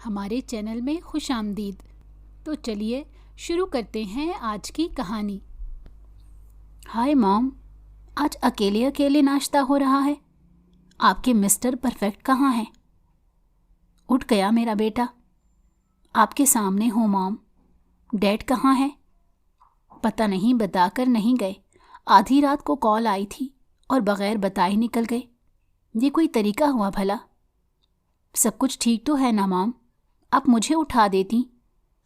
ہمارے چینل میں خوش آمدید۔ تو چلیے شروع کرتے ہیں آج کی کہانی۔ ہائے مام، آج اکیلے اکیلے ناشتہ ہو رہا ہے۔ آپ کے مسٹر پرفیکٹ کہاں ہیں؟ اٹھ گیا میرا بیٹا۔ آپ کے سامنے ہوں مام۔ ڈیڈ کہاں ہے؟ پتہ نہیں، بتا کر نہیں گئے۔ آدھی رات کو کال آئی تھی اور بغیر بتائے نکل گئے۔ یہ کوئی طریقہ ہوا بھلا؟ سب کچھ ٹھیک تو ہے نا مام؟ آپ مجھے اٹھا دیتی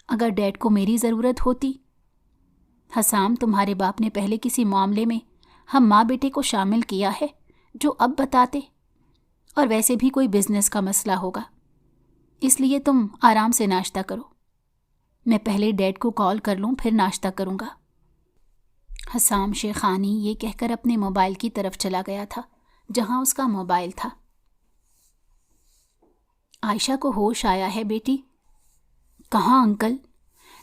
اگر ڈیڈ کو میری ضرورت ہوتی۔ حسام، تمہارے باپ نے پہلے کسی معاملے میں ہم ماں بیٹے کو شامل کیا ہے جو اب بتاتے؟ اور ویسے بھی کوئی بزنس کا مسئلہ ہوگا، اس لیے تم آرام سے ناشتہ کرو۔ میں پہلے ڈیڈ کو کال کر لوں، پھر ناشتہ کروں گا۔ حسام شیخانی یہ کہہ کر اپنے موبائل کی طرف چلا گیا تھا جہاں اس کا موبائل تھا۔ عائشہ کو ہوش آیا ہے بیٹی؟ کہاں انکل؟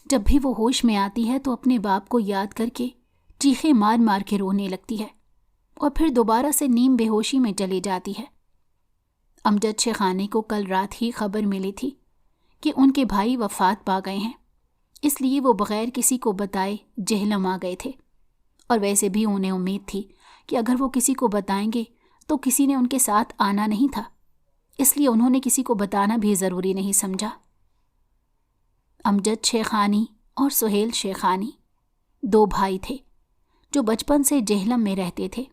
جب بھی وہ ہوش میں آتی ہے تو اپنے باپ کو یاد کر کے چیخیں مار مار کے رونے لگتی ہے اور پھر دوبارہ سے نیم بے ہوشی میں چلی جاتی ہے۔ امجد شیخانی کو کل رات ہی خبر ملی تھی کہ ان کے بھائی وفات پا گئے ہیں، اس لیے وہ بغیر کسی کو بتائے جہلم آ گئے تھے، اور ویسے بھی انہیں امید تھی کہ اگر وہ کسی کو بتائیں گے تو کسی نے ان کے ساتھ آنا نہیں تھا، اس لیے انہوں نے کسی کو بتانا بھی ضروری نہیں سمجھا۔ امجد شیخانی اور سہیل شیخانی دو بھائی تھے جو بچپن سے جہلم میں رہتے تھے۔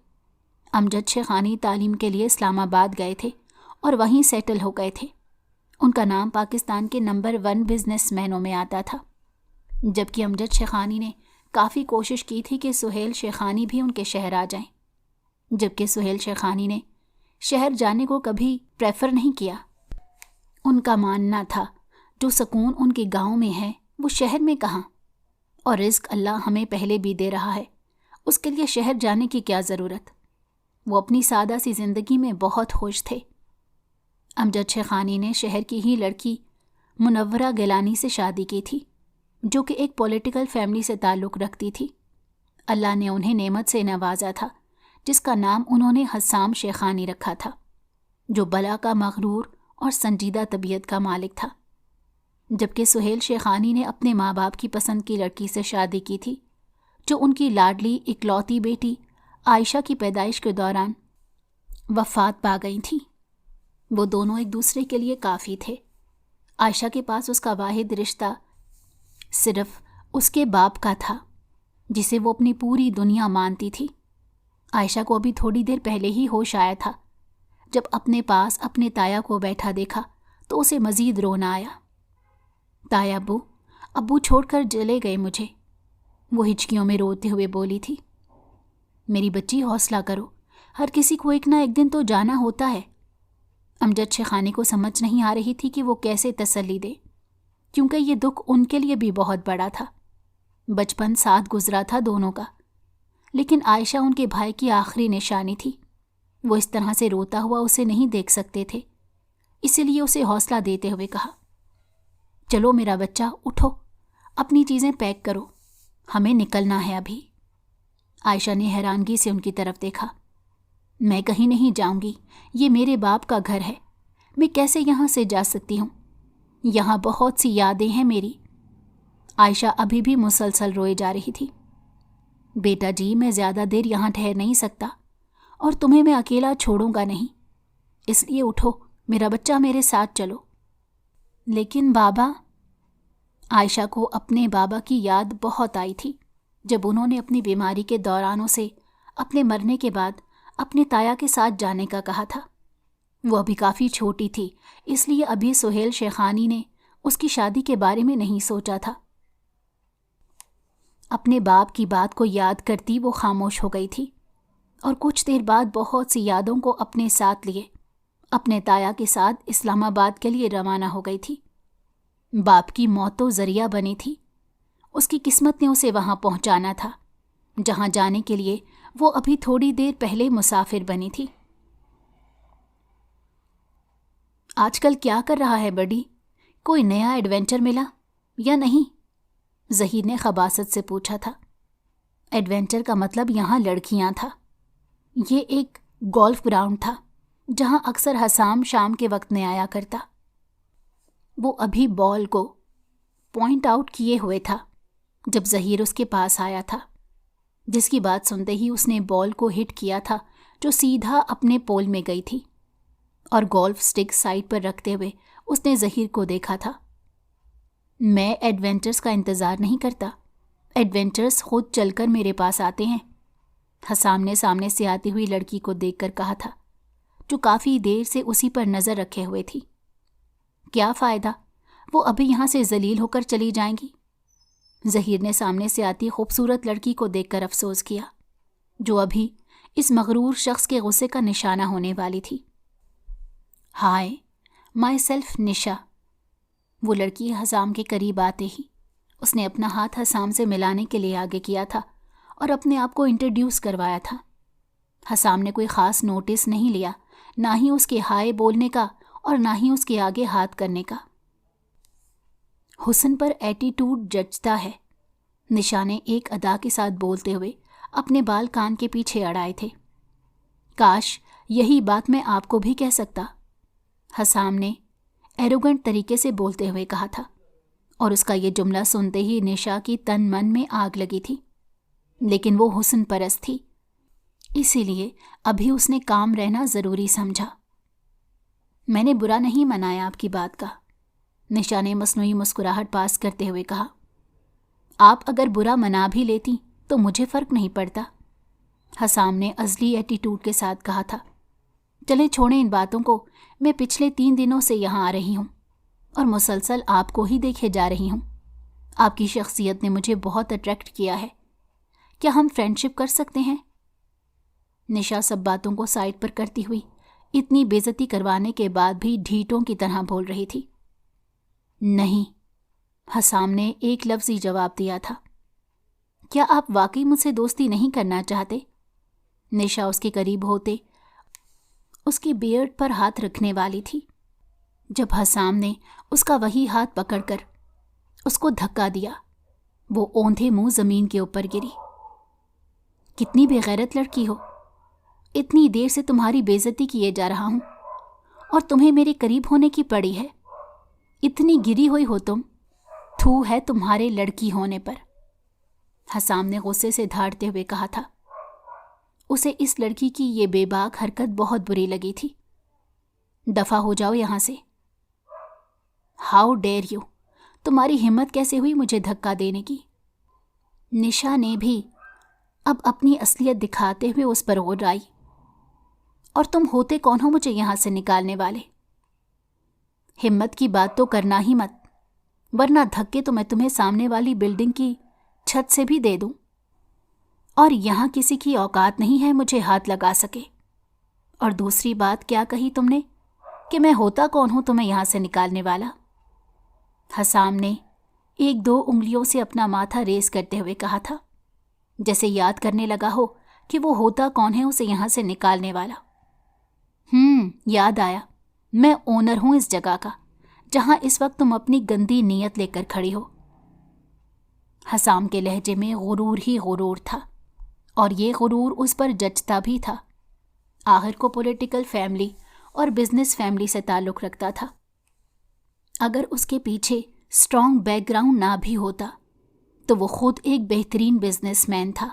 امجد شیخانی تعلیم کے لیے اسلام آباد گئے تھے اور وہیں سیٹل ہو گئے تھے۔ ان کا نام پاکستان کے نمبر 1 بزنس مینوں میں آتا تھا، جبکہ امجد شیخانی نے کافی کوشش کی تھی کہ سہیل شیخانی بھی ان کے شہر آ جائیں، جبکہ سہیل شیخانی نے شہر جانے کو کبھی پریفر نہیں کیا۔ ان کا ماننا تھا جو سکون ان کے گاؤں میں ہے وہ شہر میں کہاں، اور رزق اللہ ہمیں پہلے بھی دے رہا ہے، اس کے لیے شہر جانے کی کیا ضرورت۔ وہ اپنی سادہ سی زندگی میں بہت خوش تھے۔ امجد شیخانی نے شہر کی ہی لڑکی منورہ گیلانی سے شادی کی تھی جو کہ ایک پولیٹیکل فیملی سے تعلق رکھتی تھی۔ اللہ نے انہیں نعمت سے نوازا تھا جس کا نام انہوں نے حسام شیخانی رکھا تھا، جو بلا کا مغرور اور سنجیدہ طبیعت کا مالک تھا، جبکہ سہیل شیخانی نے اپنے ماں باپ کی پسند کی لڑکی سے شادی کی تھی جو ان کی لاڈلی اکلوتی بیٹی عائشہ کی پیدائش کے دوران وفات پا گئی تھی۔ وہ دونوں ایک دوسرے کے لیے کافی تھے۔ عائشہ کے پاس اس کا واحد رشتہ صرف اس کے باپ کا تھا جسے وہ اپنی پوری دنیا مانتی تھی۔ عائشہ کو ابھی تھوڑی دیر پہلے ہی ہوش آیا تھا۔ جب اپنے پاس اپنے تایا کو بیٹھا دیکھا تو اسے مزید رونا آیا۔ تایا ابو چھوڑ کر چلے گئے مجھے، وہ ہچکیوں میں روتے ہوئے بولی تھی۔ میری بچی حوصلہ کرو، ہر کسی کو ایک نہ ایک دن تو جانا ہوتا ہے۔ امجد شیخانی کو سمجھ نہیں آ رہی تھی کہ وہ کیسے تسلی دے، کیونکہ یہ دکھ ان کے لیے بھی بہت بڑا تھا۔ بچپن ساتھ گزرا تھا دونوں کا، لیکن عائشہ ان کے بھائی کی آخری نشانی تھی۔ وہ اس طرح سے روتا ہوا اسے نہیں دیکھ سکتے تھے، اسی لیے اسے حوصلہ دیتے ہوئے کہا، چلو میرا بچہ اٹھو، اپنی چیزیں پیک کرو، ہمیں نکلنا ہے ابھی۔ عائشہ نے حیرانگی سے ان کی طرف دیکھا۔ میں کہیں نہیں جاؤں گی، یہ میرے باپ کا گھر ہے، میں کیسے یہاں سے جا سکتی ہوں؟ یہاں بہت سی یادیں ہیں میری۔ عائشہ ابھی بھی مسلسل روئے جا رہی تھی۔ بیٹا جی، میں زیادہ دیر یہاں ٹھہر نہیں سکتا اور تمہیں میں اکیلا چھوڑوں گا نہیں، اس لیے اٹھو میرا بچہ، میرے ساتھ چلو۔ لیکن بابا، عائشہ کو اپنے بابا کی یاد بہت آئی تھی جب انہوں نے اپنی بیماری کے دوران اسے اپنے مرنے کے بعد اپنے تایا کے ساتھ جانے کا کہا تھا۔ وہ ابھی کافی چھوٹی تھی، اس لیے ابھی سہیل شیخانی نے اس کی شادی کے بارے میں نہیں سوچا تھا۔ اپنے باپ کی بات کو یاد کرتی وہ خاموش ہو گئی تھی اور کچھ دیر بعد بہت سی یادوں کو اپنے ساتھ لیے اپنے تایا کے ساتھ اسلام آباد کے لیے روانہ ہو گئی تھی۔ باپ کی موت تو ذریعہ بنی تھی، اس کی قسمت نے اسے وہاں پہنچانا تھا جہاں جانے کے لیے وہ ابھی تھوڑی دیر پہلے مسافر بنی تھی۔ آج کل کیا کر رہا ہے بڈی؟ کوئی نیا ایڈونچر ملا یا نہیں؟ ظہیر نے خباثت سے پوچھا تھا۔ ایڈونچر کا مطلب یہاں لڑکیاں تھا۔ یہ ایک گولف گراؤنڈ تھا جہاں اکثر حسام شام کے وقت میں آیا کرتا۔ وہ ابھی بال کو پوائنٹ آؤٹ کیے ہوئے تھا جب ظہیر اس کے پاس آیا تھا، جس کی بات سنتے ہی اس نے بال کو ہٹ کیا تھا جو سیدھا اپنے پول میں گئی تھی، اور گولف سٹک سائڈ پر رکھتے ہوئے اس نے ظہیر کو دیکھا تھا۔ میں ایڈونچرز کا انتظار نہیں کرتا، ایڈونچرز خود چل کر میرے پاس آتے ہیں، حسام نے سامنے سے آتی ہوئی لڑکی کو دیکھ کر کہا تھا، جو کافی دیر سے اسی پر نظر رکھے ہوئے تھی۔ کیا فائدہ، وہ ابھی یہاں سے ذلیل ہو کر چلی جائیں گی۔ ظہیر نے سامنے سے آتی خوبصورت لڑکی کو دیکھ کر افسوس کیا، جو ابھی اس مغرور شخص کے غصے کا نشانہ ہونے والی تھی۔ ہائے، مائی سیلف نشا۔ وہ لڑکی حسام کے قریب آتے ہی اس نے اپنا ہاتھ حسام سے ملانے کے لیے آگے کیا تھا اور اپنے آپ کو انٹروڈیوس کروایا تھا۔ حسام نے کوئی خاص نوٹس نہیں لیا، نہ ہی اس کے ہائے بولنے کا اور نہ ہی اس کے آگے ہاتھ کرنے کا۔ حسن پر ایٹیٹیوڈ جچتا ہے، نشا نے ایک ادا کے ساتھ بولتے ہوئے اپنے بال کان کے پیچھے اڑائے تھے۔ کاش یہی بات میں آپ کو بھی کہہ سکتا، حسام نے ایروگنٹ طریقے سے بولتے ہوئے کہا تھا، اور اس کا یہ جملہ سنتے ہی نشا کی تن من میں آگ لگی تھی، لیکن وہ حسن پرست تھی، اسی لیے ابھی اس نے کام رہنا ضروری سمجھا۔ میں نے برا نہیں منایا آپ کی بات کا، نشا نے مصنوعی مسکراہٹ پاس کرتے ہوئے کہا۔ آپ اگر برا منا بھی لیتی تو مجھے فرق نہیں پڑتا، حسام نے ازلی ایٹیٹیوڈ کے ساتھ کہا تھا۔ چلیں چھوڑیں ان باتوں کو، میں پچھلے 3 دنوں سے یہاں آ رہی ہوں اور مسلسل آپ کو ہی دیکھے جا رہی ہوں۔ آپ کی شخصیت نے مجھے بہت اٹریکٹ کیا ہے، کیا ہم فرینڈشپ کر سکتے ہیں؟ نشا سب باتوں کو سائڈ پر کرتی ہوئی اتنی بے عزتی کروانے کے بعد بھی ڈھیٹوں کی طرح بول رہی تھی۔ نہیں، حسام نے ایک لفظی جواب دیا تھا۔ کیا آپ واقعی مجھ سے دوستی نہیں کرنا چاہتے؟ نشا اس کے قریب ہوتے اس کی بیئرڈ پر ہاتھ رکھنے والی تھی، جب حسام نے اس کا وہی ہاتھ پکڑ کر اس کو دھکا دیا، وہ اوندھے منہ زمین کے اوپر گری۔ کتنی بے غیرت لڑکی ہو، اتنی دیر سے تمہاری بے عزتی کیے جا رہا ہوں اور تمہیں میرے قریب ہونے کی پڑی ہے، اتنی گری ہوئی ہو تم، تھو ہے تمہارے لڑکی ہونے پر، حسام نے غصے سے دھاڑتے ہوئے کہا تھا۔ اسے اس لڑکی کی یہ بے باک حرکت بہت بری لگی تھی۔ دفع ہو جاؤ یہاں سے۔ ہاؤ ڈیئر یو، تمہاری ہمت کیسے ہوئی مجھے دھکا دینے کی؟ نشا نے بھی اب اپنی اصلیت دکھاتے ہوئے اس پر غر آئی۔ اور تم ہوتے کون ہو مجھے یہاں سے نکالنے والے؟ ہمت کی بات تو کرنا ہی مت، ورنہ دھکے تو میں تمہیں سامنے والی بلڈنگ کی چھت سے بھی دے دوں، اور یہاں کسی کی اوقات نہیں ہے مجھے ہاتھ لگا سکے۔ اور دوسری بات کیا کہی تم نے کہ میں ہوتا کون ہوں تمہیں یہاں سے نکالنے والا؟ حسام نے 1-2 انگلیوں سے اپنا ماتھا ریز کرتے ہوئے کہا تھا، جیسے یاد کرنے لگا ہو کہ وہ ہوتا کون ہے اسے یہاں سے نکالنے والا۔ یاد آیا، میں اونر ہوں اس جگہ کا جہاں اس وقت تم اپنی گندی نیت لے کر کھڑی ہو۔ حسام کے لہجے میں غرور ہی غرور تھا، اور یہ غرور اس پر جچتا بھی تھا۔ آخر کو پولیٹیکل فیملی اور بزنس فیملی سے تعلق رکھتا تھا۔ اگر اس کے پیچھے اسٹرانگ بیک گراؤنڈ نہ بھی ہوتا تو وہ خود ایک بہترین بزنس مین تھا۔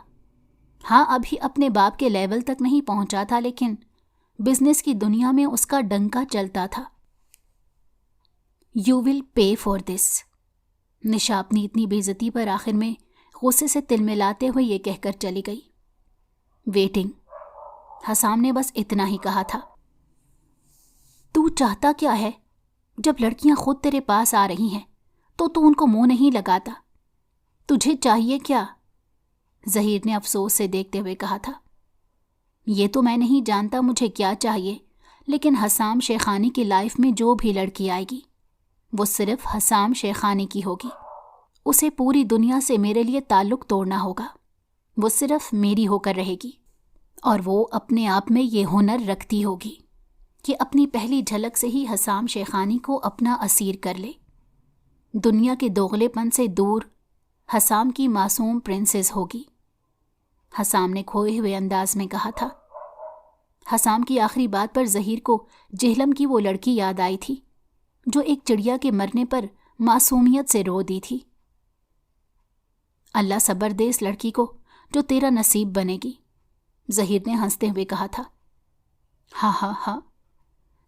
ہاں، ابھی اپنے باپ کے لیول تک نہیں پہنچا تھا، لیکن بزنس کی دنیا میں اس کا ڈنکا چلتا تھا۔ You will pay for this. نشا اپنی اتنی بے عزتی پر آخر میں غصے سے تل ملاتے ہوئے یہ کہہ کر چلی گئی۔ ویٹنگ۔ حسام نے بس اتنا ہی کہا تھا۔ تو چاہتا کیا ہے؟ جب لڑکیاں خود تیرے پاس آ رہی ہیں تو ان کو منہ نہیں لگاتا؟ تجھے چاہیے کیا؟ ظہیر نے افسوس سے دیکھتے ہوئے کہا تھا۔ یہ تو میں نہیں جانتا مجھے کیا چاہیے، لیکن حسام شیخانی کی لائف میں جو بھی لڑکی آئے گی وہ صرف حسام شیخانی کی ہوگی۔ اسے پوری دنیا سے میرے لیے تعلق توڑنا ہوگا، وہ صرف میری ہو کر رہے گی، اور وہ اپنے آپ میں یہ ہنر رکھتی ہوگی کہ اپنی پہلی جھلک سے ہی حسام شیخانی کو اپنا اسیر کر لے۔ دنیا کے دوغلے پن سے دور حسام کی معصوم پرنسس ہوگی، حسام نے کھوئے ہوئے انداز میں کہا تھا۔ حسام کی آخری بات پر ظہیر کو جہلم کی وہ لڑکی یاد آئی تھی جو ایک چڑیا کے مرنے پر معصومیت سے رو دی تھی۔ اللہ صبر دے اس لڑکی کو جو تیرا نصیب بنے گی، ظہیر نے ہنستے ہوئے کہا تھا۔ ہاں ہاں ہاں،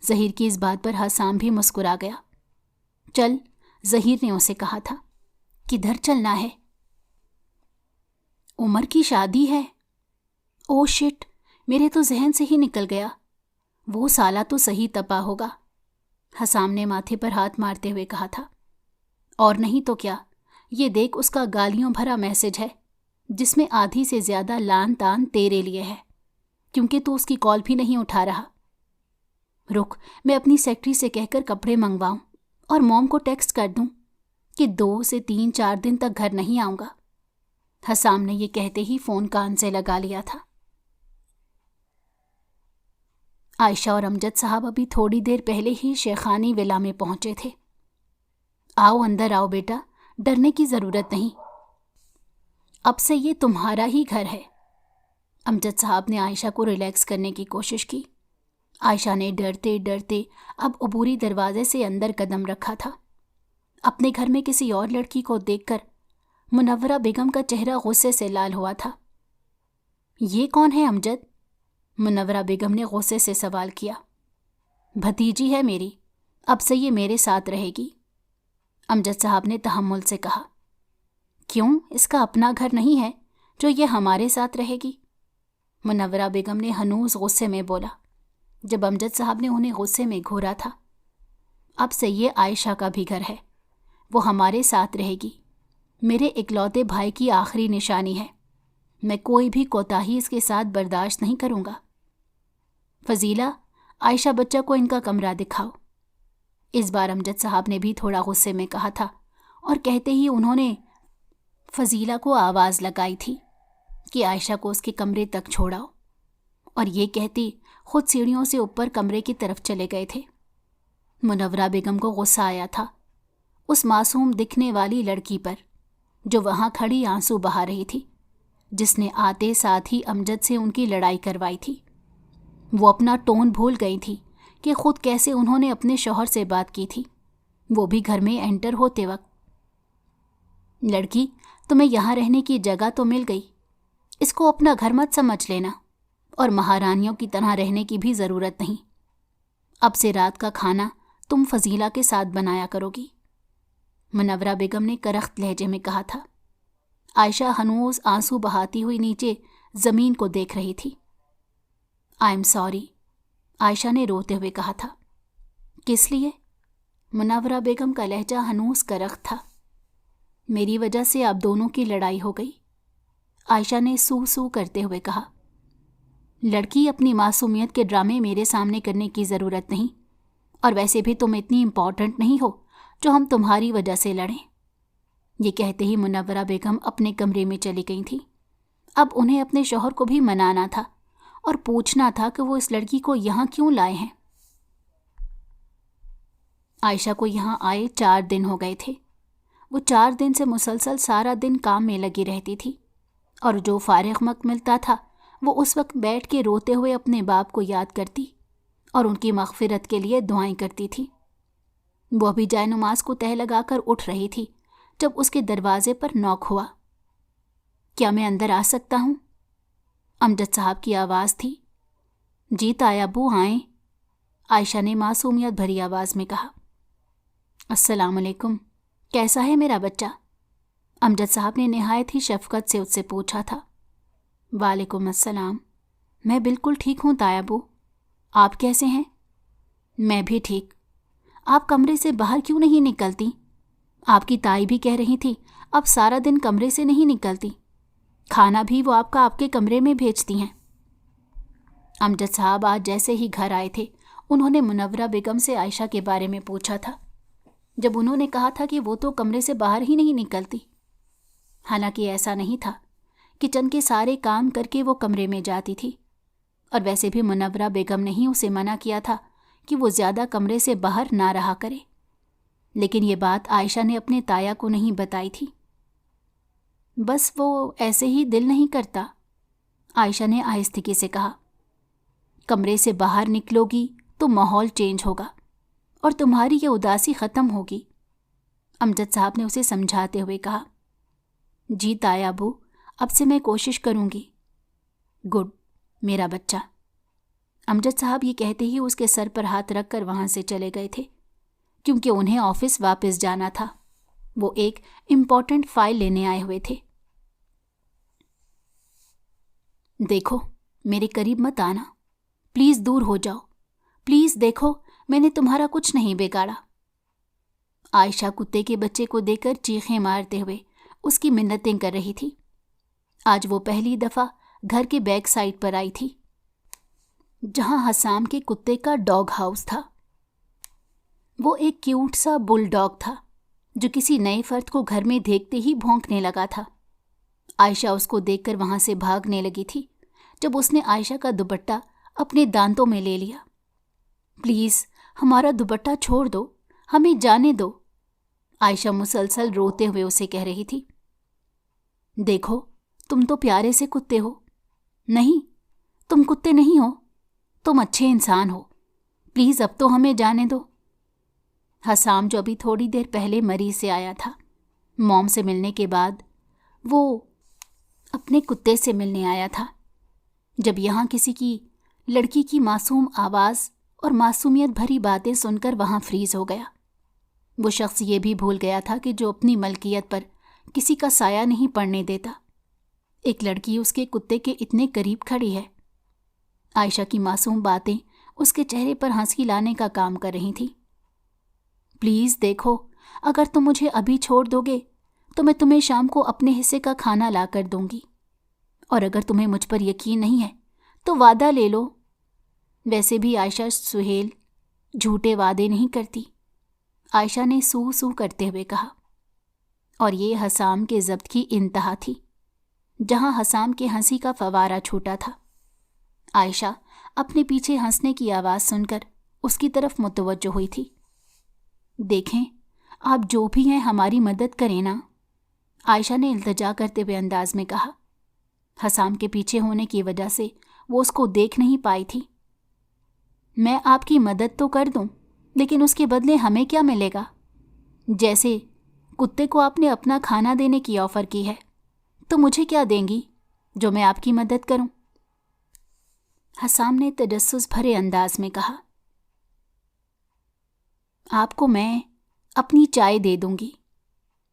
ظہیر کی اس بات پر حسام بھی مسکرا گیا۔ چل، ظہیر نے اسے کہا تھا۔ کدھر چلنا ہے؟ عمر کی شادی ہے۔ او شٹ، میرے تو ذہن سے ہی نکل گیا۔ وہ سالہ تو صحیح تپا ہوگا، حسام نے ماتھے پر ہاتھ مارتے ہوئے کہا تھا۔ اور نہیں تو کیا، یہ دیکھ اس کا گالیوں بھرا میسج ہے جس میں آدھی سے زیادہ لان تان تیرے لیے ہے، کیونکہ تو اس کی کال بھی نہیں اٹھا رہا۔ رک، میں اپنی سیکٹری سے کہہ کر کپڑے منگواؤں اور موم کو ٹیکسٹ کر دوں کہ 2 سے 3-4 دن تک گھر نہیں آؤں گا۔ حسام نے یہ کہتے ہی فون کان سے لگا لیا تھا۔ عائشہ اور امجد صاحب ابھی تھوڑی دیر پہلے ہی شیخانی ولا میں پہنچے تھے۔ آؤ اندر آؤ بیٹا، ڈرنے کی ضرورت نہیں، اب سے یہ تمہارا ہی گھر ہے۔ امجد صاحب نے عائشہ کو ریلیکس کرنے کی کوشش کی۔ عائشہ نے ڈرتے ڈرتے اب عبوری دروازے سے اندر قدم رکھا تھا۔ اپنے گھر میں کسی اور لڑکی کو دیکھ کر منورہ بیگم کا چہرہ غصے سے لال ہوا تھا۔ یہ کون ہے امجد؟ منورہ بیگم نے غصے سے سوال کیا۔ بھتیجی ہے میری، اب سے یہ میرے ساتھ رہے گی، امجد صاحب نے تحمل سے کہا۔ کیوں، اس کا اپنا گھر نہیں ہے جو یہ ہمارے ساتھ رہے گی؟ منورہ بیگم نے ہنوز غصے میں بولا جب امجد صاحب نے انہیں غصے میں گھورا تھا۔ اب سے یہ عائشہ کا بھی گھر ہے، وہ ہمارے ساتھ رہے گی، میرے اکلوتے بھائی کی آخری نشانی ہے، میں کوئی بھی کوتاہی اس کے ساتھ برداشت نہیں کروں گا۔ فضیلہ، عائشہ بچہ کو ان کا کمرہ دکھاؤ، اس بار امجد صاحب نے بھی تھوڑا غصے میں کہا تھا، اور کہتے ہی انہوں نے فضیلہ کو آواز لگائی تھی کہ عائشہ کو اس کے کمرے تک چھوڑاؤ، اور یہ کہتی خود سیڑھیوں سے اوپر کمرے کی طرف چلے گئے تھے۔ منورہ بیگم کو غصہ آیا تھا اس معصوم دکھنے والی لڑکی پر جو وہاں کھڑی آنسو بہا رہی تھی، جس نے آتے ساتھ ہی امجد سے ان کی لڑائی کروائی تھی۔ وہ اپنا ٹون بھول گئی تھی کہ خود کیسے انہوں نے اپنے شوہر سے بات کی تھی، وہ بھی گھر میں انٹر ہوتے وقت۔ لڑکی، تمہیں یہاں رہنے کی جگہ تو مل گئی، اس کو اپنا گھر مت سمجھ لینا، اور مہارانیوں کی طرح رہنے کی بھی ضرورت نہیں۔ اب سے رات کا کھانا تم فضیلہ کے ساتھ بنایا کرو گی، منورہ بیگم نے کرخت لہجے میں کہا تھا۔ عائشہ ہنوز آنسو بہاتی ہوئی نیچے زمین کو دیکھ رہی تھی۔ آئی ایم سوری، عائشہ نے روتے ہوئے کہا تھا۔ کس لیے؟ منورہ بیگم کا لہجہ ہنوز کرخت تھا۔ میری وجہ سے آپ دونوں کی لڑائی ہو گئی، عائشہ نے سو سو کرتے ہوئے کہا۔ لڑکی، اپنی معصومیت کے ڈرامے میرے سامنے کرنے کی ضرورت نہیں، اور ویسے بھی تم اتنی امپورٹنٹ نہیں ہو جو ہم تمہاری وجہ سے لڑیں۔ یہ کہتے ہی منورہ بیگم اپنے کمرے میں چلی گئی تھی۔ اب انہیں اپنے شوہر کو بھی منانا تھا اور پوچھنا تھا کہ وہ اس لڑکی کو یہاں کیوں لائے ہیں۔ عائشہ کو یہاں آئے 4 دن ہو گئے تھے۔ وہ 4 دن سے مسلسل سارا دن کام میں لگی رہتی تھی، اور جو فارغ وقت ملتا تھا وہ اس وقت بیٹھ کے روتے ہوئے اپنے باپ کو یاد کرتی اور ان کی مغفرت کے لیے دعائیں کرتی تھی۔ وہ ابھی جائے نماز کو تہہ لگا کر اٹھ رہی تھی جب اس کے دروازے پر نوک ہوا۔ کیا میں اندر آ سکتا ہوں؟ امجد صاحب کی آواز تھی۔ جی تایا ابو آئیں، عائشہ نے معصومیت بھری آواز میں کہا۔ السلام علیکم، کیسا ہے میرا بچہ؟ امجد صاحب نے نہایت ہی شفقت سے اس سے پوچھا تھا۔ وعلیکم السلام، میں بالکل ٹھیک ہوں تایا ابو، آپ کیسے ہیں؟ میں بھی ٹھیک۔ آپ کمرے سے باہر کیوں نہیں نکلتی؟ آپ کی تائی بھی کہہ رہی تھی اب سارا دن کمرے سے نہیں نکلتی، کھانا بھی وہ آپ کے کمرے میں بھیجتی ہیں۔ امجد صاحب آج جیسے ہی گھر آئے تھے انہوں نے منورہ بیگم سے عائشہ کے بارے میں پوچھا تھا، جب انہوں نے کہا تھا کہ وہ تو کمرے سے باہر ہی نہیں نکلتی۔ حالانکہ ایسا نہیں تھا، کچن کے سارے کام کر کے وہ کمرے میں جاتی تھی، اور ویسے بھی منورہ بیگم نے ہی اسے منع کیا تھا کہ وہ زیادہ کمرے سے باہر نہ رہا کرے، لیکن یہ بات عائشہ نے اپنے تایا کو نہیں بتائی تھی۔ بس وہ ایسے ہی دل نہیں کرتا، عائشہ نے آہستگی سے کہا۔ کمرے سے باہر نکلو گی تو ماحول چینج ہوگا، اور تمہاری یہ اداسی ختم ہوگی۔ امجد صاحب نے اسے سمجھاتے ہوئے کہا۔ جی تایا ابو، اب سے میں کوشش کروں گی۔ گڈ میرا بچہ۔ امجد صاحب یہ کہتے ہی اس کے سر پر ہاتھ رکھ کر وہاں سے چلے گئے تھے، کیونکہ انہیں آفس واپس جانا تھا۔ وہ ایک امپورٹنٹ فائل لینے آئے ہوئے تھے۔ دیکھو میرے قریب مت آنا، پلیز دور ہو جاؤ، پلیز دیکھو میں نے تمہارا کچھ نہیں بگاڑا۔ عائشہ کتے کے بچے کو دیکھ کر چیخیں مارتے ہوئے اس کی منتیں کر رہی تھی۔ آج وہ پہلی دفعہ گھر کے بیک سائڈ پر آئی تھی، جہاں حسام کے کتے کا ڈاگ ہاؤس تھا۔ وہ ایک کیوٹ سا بل ڈاگ تھا جو کسی نئے فرد کو گھر میں دیکھتے ہی بھونکنے لگا تھا۔ عائشہ اس کو دیکھ کر وہاں سے بھاگنے لگی تھی جب اس نے عائشہ کا دوپٹہ اپنے دانتوں میں لے لیا۔ پلیز ہمارا دوپٹہ چھوڑ دو، ہمیں جانے دو، عائشہ مسلسل روتے ہوئے اسے کہہ رہی تھی۔ دیکھو تم تو پیارے سے کتے ہو۔ نہیں، تم کتے نہیں ہو، تم اچھے انسان ہو، پلیز اب تو ہمیں جانے دو۔ حسام جو ابھی تھوڑی دیر پہلے مریض سے آیا تھا، موم سے ملنے کے بعد وہ اپنے کتے سے ملنے آیا تھا، جب یہاں کسی کی لڑکی کی معصوم آواز اور معصومیت بھری باتیں سن کر وہاں فریز ہو گیا۔ وہ شخص یہ بھی بھول گیا تھا کہ جو اپنی ملکیت پر کسی کا سایہ نہیں پڑنے دیتا۔ ایک لڑکی اس کے کتے کے اتنے قریب کھڑی ہے۔ عائشہ کی معصوم باتیں اس کے چہرے پر ہنسی لانے کا کام کر رہی تھیں۔ پلیز دیکھو، اگر تم مجھے ابھی چھوڑ دو گے تو میں تمہیں شام کو اپنے حصے کا کھانا لا کر دوں گی، اور اگر تمہیں مجھ پر یقین نہیں ہے تو وعدہ لے لو۔ ویسے بھی عائشہ سہیل جھوٹے وعدے نہیں کرتی، عائشہ نے سو سو کرتے ہوئے کہا، اور یہ حسام کے ضبط کی انتہا تھی، جہاں حسام کے ہنسی کا فوارہ چھوٹا تھا۔ عائشہ اپنے پیچھے ہنسنے کی آواز سن کر اس کی طرف متوجہ ہوئی تھی۔ دیکھیں آپ جو بھی ہیں ہماری مدد کریں نا، عائشہ نے التجا کرتے ہوئے انداز میں کہا۔ حسام کے پیچھے ہونے کی وجہ سے وہ اس کو دیکھ نہیں پائی تھی۔ میں آپ کی مدد تو کر دوں، لیکن اس کے بدلے ہمیں کیا ملے گا؟ جیسے کتے کو آپ نے اپنا کھانا دینے کی آفر کی ہے، تو مجھے کیا دیں گی جو میں آپ کی مدد کروں؟ حسام نے تجسس بھرے انداز میں کہا۔ آپ کو میں اپنی چائے دے دوں گی،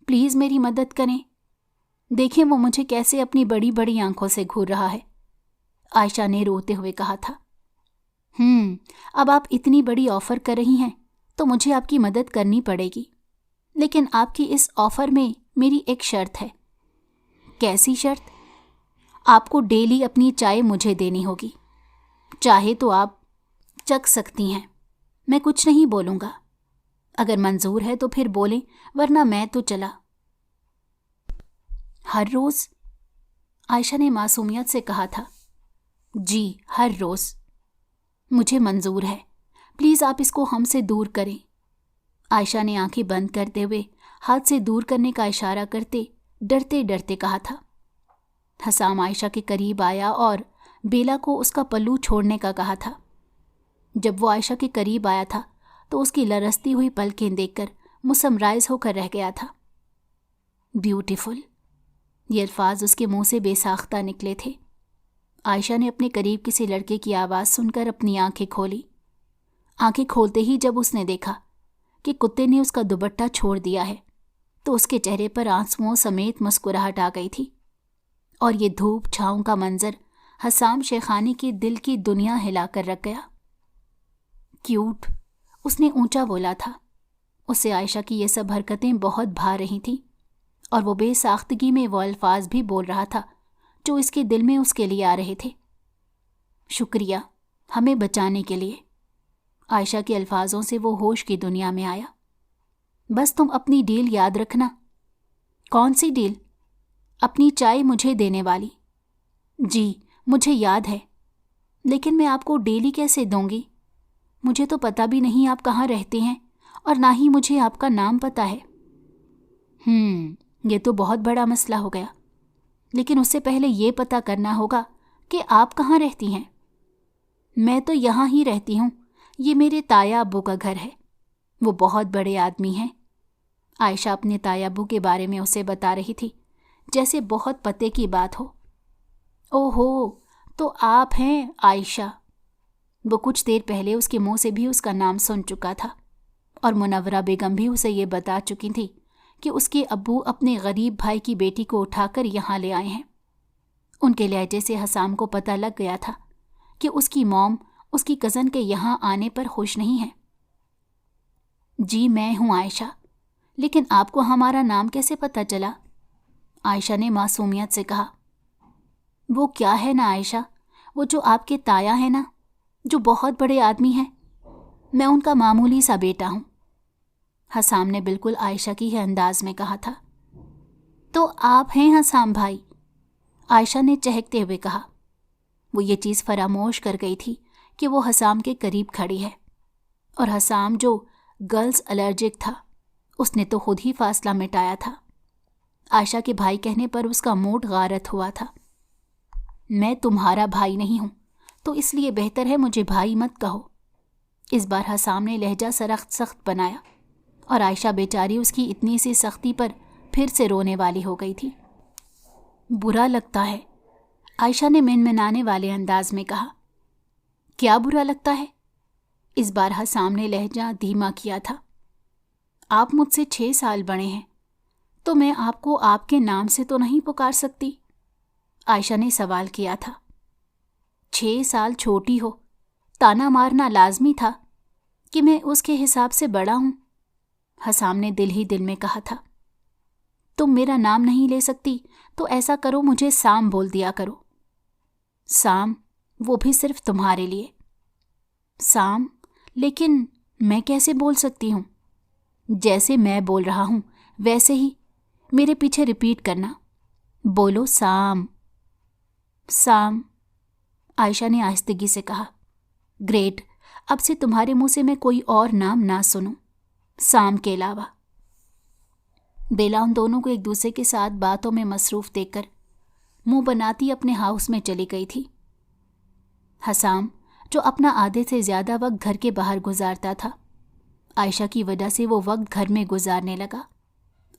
پلیز میری مدد کریں۔ دیکھیں وہ مجھے کیسے اپنی بڑی بڑی آنکھوں سے گھور رہا ہے، عائشہ نے روتے ہوئے کہا تھا۔ اب آپ اتنی بڑی آفر کر رہی ہیں تو مجھے آپ کی مدد کرنی پڑے گی، لیکن آپ کی اس آفر میں میری ایک شرط ہے۔ کیسی شرط؟ آپ کو ڈیلی اپنی چائے مجھے دینی ہوگی، چاہے تو آپ چکھ سکتی ہیں، میں کچھ نہیں بولوں گا، اگر منظور ہے تو پھر بولیں، ورنہ میں تو چلا۔ ہر روز؟ عائشہ نے معصومیت سے کہا تھا۔ جی ہر روز، مجھے منظور ہے، پلیز آپ اس کو ہم سے دور کریں۔ عائشہ نے آنکھیں بند کرتے ہوئے ہاتھ سے دور کرنے کا اشارہ کرتے ڈرتے ڈرتے کہا تھا۔ حسام عائشہ کے قریب آیا اور بیلا کو اس کا پلو چھوڑنے کا کہا تھا۔ جب وہ عائشہ کے قریب آیا تھا تو اس کی لرزتی ہوئی پلکیں دیکھ کر مسمرائز ہو کر رہ گیا تھا۔ بیوٹیفل، یہ الفاظ اس کے منہ سے بے ساختہ نکلے تھے۔ عائشہ نے اپنے قریب کسی لڑکے کی آواز سن کر اپنی آنکھیں کھولی۔ آنکھیں کھولتے ہی جب اس نے دیکھا کہ کتے نے اس کا دوپٹہ چھوڑ دیا ہے تو اس کے چہرے پر آنسوؤں سمیت مسکراہٹ آ گئی تھی، اور یہ دھوپ چھاؤں کا منظر حسام شیخانی کی دل کی دنیا ہلا کر رکھ گیا۔ کیوٹ، اس نے اونچا بولا تھا۔ اسے عائشہ کی یہ سب حرکتیں بہت بھا رہی تھیں، اور وہ بے ساختگی میں وہ الفاظ بھی بول رہا تھا جو اس کے دل میں اس کے لیے آ رہے تھے۔ شکریہ ہمیں بچانے کے لیے۔ عائشہ کے الفاظوں سے وہ ہوش کی دنیا میں آیا۔ بس تم اپنی ڈیل یاد رکھنا۔ کون سی ڈیل؟ اپنی چائے مجھے دینے والی۔ جی مجھے یاد ہے، لیکن میں آپ کو ڈیلی کیسے دوں گی؟ مجھے تو پتہ بھی نہیں آپ کہاں رہتے ہیں، اور نہ ہی مجھے آپ کا نام پتہ ہے۔ یہ تو بہت بڑا مسئلہ ہو گیا، لیکن اس سے پہلے یہ پتہ کرنا ہوگا کہ آپ کہاں رہتی ہیں۔ میں تو یہاں ہی رہتی ہوں، یہ میرے تایا ابو کا گھر ہے۔ وہ بہت بڑے آدمی ہیں۔ عائشہ اپنے تایا ابو کے بارے میں اسے بتا رہی تھی، جیسے بہت پتے کی بات ہو۔ اوہو، تو آپ ہیں عائشہ؟ وہ کچھ دیر پہلے اس کے منہ سے بھی اس کا نام سن چکا تھا، اور منورہ بیگم بھی اسے یہ بتا چکی تھی کہ اس کے ابو اپنے غریب بھائی کی بیٹی کو اٹھا کر یہاں لے آئے ہیں۔ ان کے لہجے سے حسام کو پتہ لگ گیا تھا کہ اس کی موم اس کی کزن کے یہاں آنے پر خوش نہیں ہے۔ جی میں ہوں عائشہ، لیکن آپ کو ہمارا نام کیسے پتہ چلا؟ عائشہ نے معصومیت سے کہا۔ وہ کیا ہے نا عائشہ، وہ جو آپ کے تایا ہیں نا، جو بہت بڑے آدمی ہیں، میں ان کا معمولی سا بیٹا ہوں۔ حسام نے بالکل عائشہ کی ہی انداز میں کہا تھا۔ تو آپ ہیں حسام بھائی؟ عائشہ نے چہکتے ہوئے کہا۔ وہ یہ چیز فراموش کر گئی تھی کہ وہ حسام کے قریب کھڑی ہے، اور حسام جو گرلز الرجک تھا، اس نے تو خود ہی فاصلہ مٹایا تھا۔ عائشہ کے بھائی کہنے پر اس کا موڈ غارت ہوا تھا۔ میں تمہارا بھائی نہیں ہوں، تو اس لیے بہتر ہے مجھے بھائی مت کہو۔ اس بار حسام نے لہجہ سخت بنایا، اور عائشہ بیچاری اس کی اتنی سی سختی پر پھر سے رونے والی ہو گئی تھی۔ برا لگتا ہے، عائشہ نے منمنانے والے انداز میں کہا۔ کیا برا لگتا ہے؟ اس بار حسام نے لہجہ دھیما کیا تھا۔ آپ مجھ سے 6 سال بڑے ہیں، تو میں آپ کو آپ کے نام سے تو نہیں پکار سکتی؟ عائشہ نے سوال کیا تھا۔ 6 سال چھوٹی ہو، تانا مارنا لازمی تھا کہ میں اس کے حساب سے بڑا ہوں، حسام نے دل ہی دل میں کہا تھا۔ تم میرا نام نہیں لے سکتی تو ایسا کرو، مجھے سام بول دیا کرو۔ سام، وہ بھی صرف تمہارے لیے۔ سام، لیکن میں کیسے بول سکتی ہوں؟ جیسے میں بول رہا ہوں ویسے ہی میرے پیچھے ریپیٹ کرنا۔ بولو سام۔ سام، عائشہ نے آہستگی سے کہا۔ گریٹ، اب سے تمہارے منہ سے میں کوئی اور نام نہ سنوں سام کے علاوہ۔ بیلا ان دونوں کو ایک دوسرے کے ساتھ باتوں میں مصروف دیکھ کر منہ بناتی اپنے ہاؤس میں چلی گئی تھی۔ حسام، جو اپنا آدھے سے زیادہ وقت گھر کے باہر گزارتا تھا، عائشہ کی وجہ سے وہ وقت گھر میں گزارنے لگا،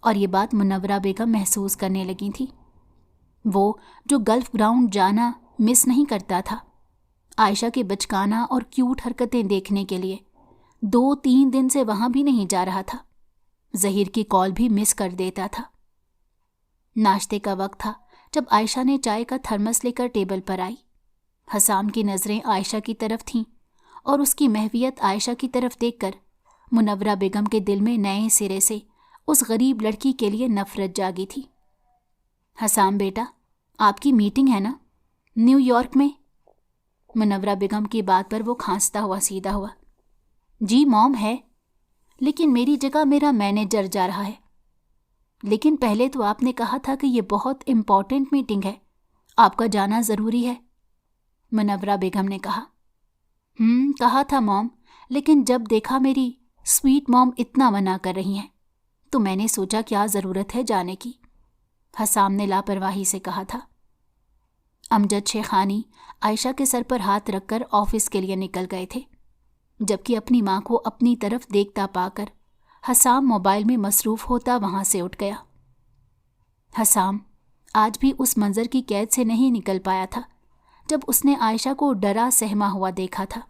اور یہ بات منورہ بیگم محسوس کرنے لگی تھی۔ وہ جو گلف گراؤنڈ جانا مس نہیں کرتا تھا، عائشہ کے بچکانہ اور کیوٹ حرکتیں دیکھنے کے لیے 2-3 دن سے وہاں بھی نہیں جا رہا تھا۔ ظہیر کی کال بھی مس کر دیتا تھا۔ ناشتے کا وقت تھا جب عائشہ نے چائے کا تھرمس لے کر ٹیبل پر آئی۔ حسام کی نظریں عائشہ کی طرف تھیں، اور اس کی محویت عائشہ کی طرف دیکھ کر منورہ بیگم کے دل میں نئے سرے سے اس غریب لڑکی کے لیے نفرت جاگی تھی۔ حسام بیٹا، آپ کی میٹنگ ہے نا نیو یارک میں؟ منورہ بیگم کی بات پر وہ کھانستا ہوا سیدھا ہوا۔ جی موم ہے، لیکن میری جگہ میرا مینیجر جا رہا ہے۔ لیکن پہلے تو آپ نے کہا تھا کہ یہ بہت امپورٹنٹ میٹنگ ہے، آپ کا جانا ضروری ہے، منورہ بیگم نے کہا۔ کہا تھا موم، لیکن جب دیکھا میری سویٹ موم اتنا منع کر رہی ہیں تو میں نے سوچا کیا ضرورت ہے جانے کی، حسام نے لاپرواہی سے کہا تھا۔ امجد شیخانی عائشہ کے سر پر ہاتھ رکھ کر آفس کے لیے نکل گئے تھے، جبکہ اپنی ماں کو اپنی طرف دیکھتا پا کر حسام موبائل میں مصروف ہوتا وہاں سے اٹھ گیا۔ حسام آج بھی اس منظر کی قید سے نہیں نکل پایا تھا جب اس نے عائشہ کو ڈرا سہما ہوا دیکھا تھا۔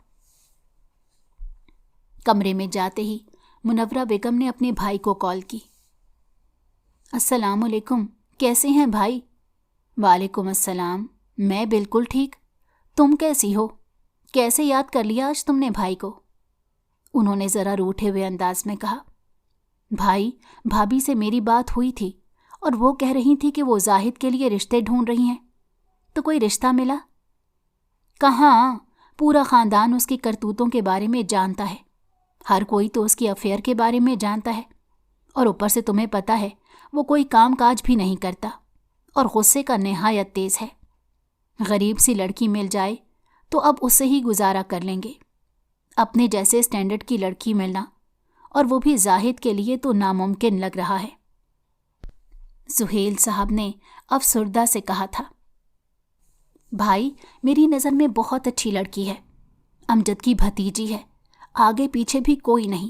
کمرے میں جاتے ہی منورہ بیگم نے اپنے بھائی کو کال کی۔ السلام علیکم، کیسے ہیں بھائی؟ وعلیکم السلام، میں بالکل ٹھیک، تم کیسی ہو؟ کیسے یاد کر لیا آج تم نے بھائی کو؟ انہوں نے ذرا روٹھے ہوئے انداز میں کہا۔ بھائی، بھابھی سے میری بات ہوئی تھی اور وہ کہہ رہی تھی کہ وہ زاہد کے لیے رشتے ڈھونڈ رہی ہیں، تو کوئی رشتہ ملا؟ کہاں، پورا خاندان اس کی کرتوتوں کے بارے میں جانتا ہے، ہر کوئی تو اس کی افیئر کے بارے میں جانتا ہے، اور اوپر سے تمہیں پتہ ہے وہ کوئی کام کاج بھی نہیں کرتا اور غصے کا نہایت تیز ہے۔ غریب سی لڑکی مل جائے تو اب اس سے ہی گزارا کر لیں گے، اپنے جیسے سٹینڈرڈ کی لڑکی ملنا، اور وہ بھی زاہد کے لیے تو ناممکن لگ رہا ہے، سہیل صاحب نے افسردہ سے کہا تھا۔ بھائی، میری نظر میں بہت اچھی لڑکی ہے، امجد کی بھتیجی ہے، آگے پیچھے بھی کوئی نہیں،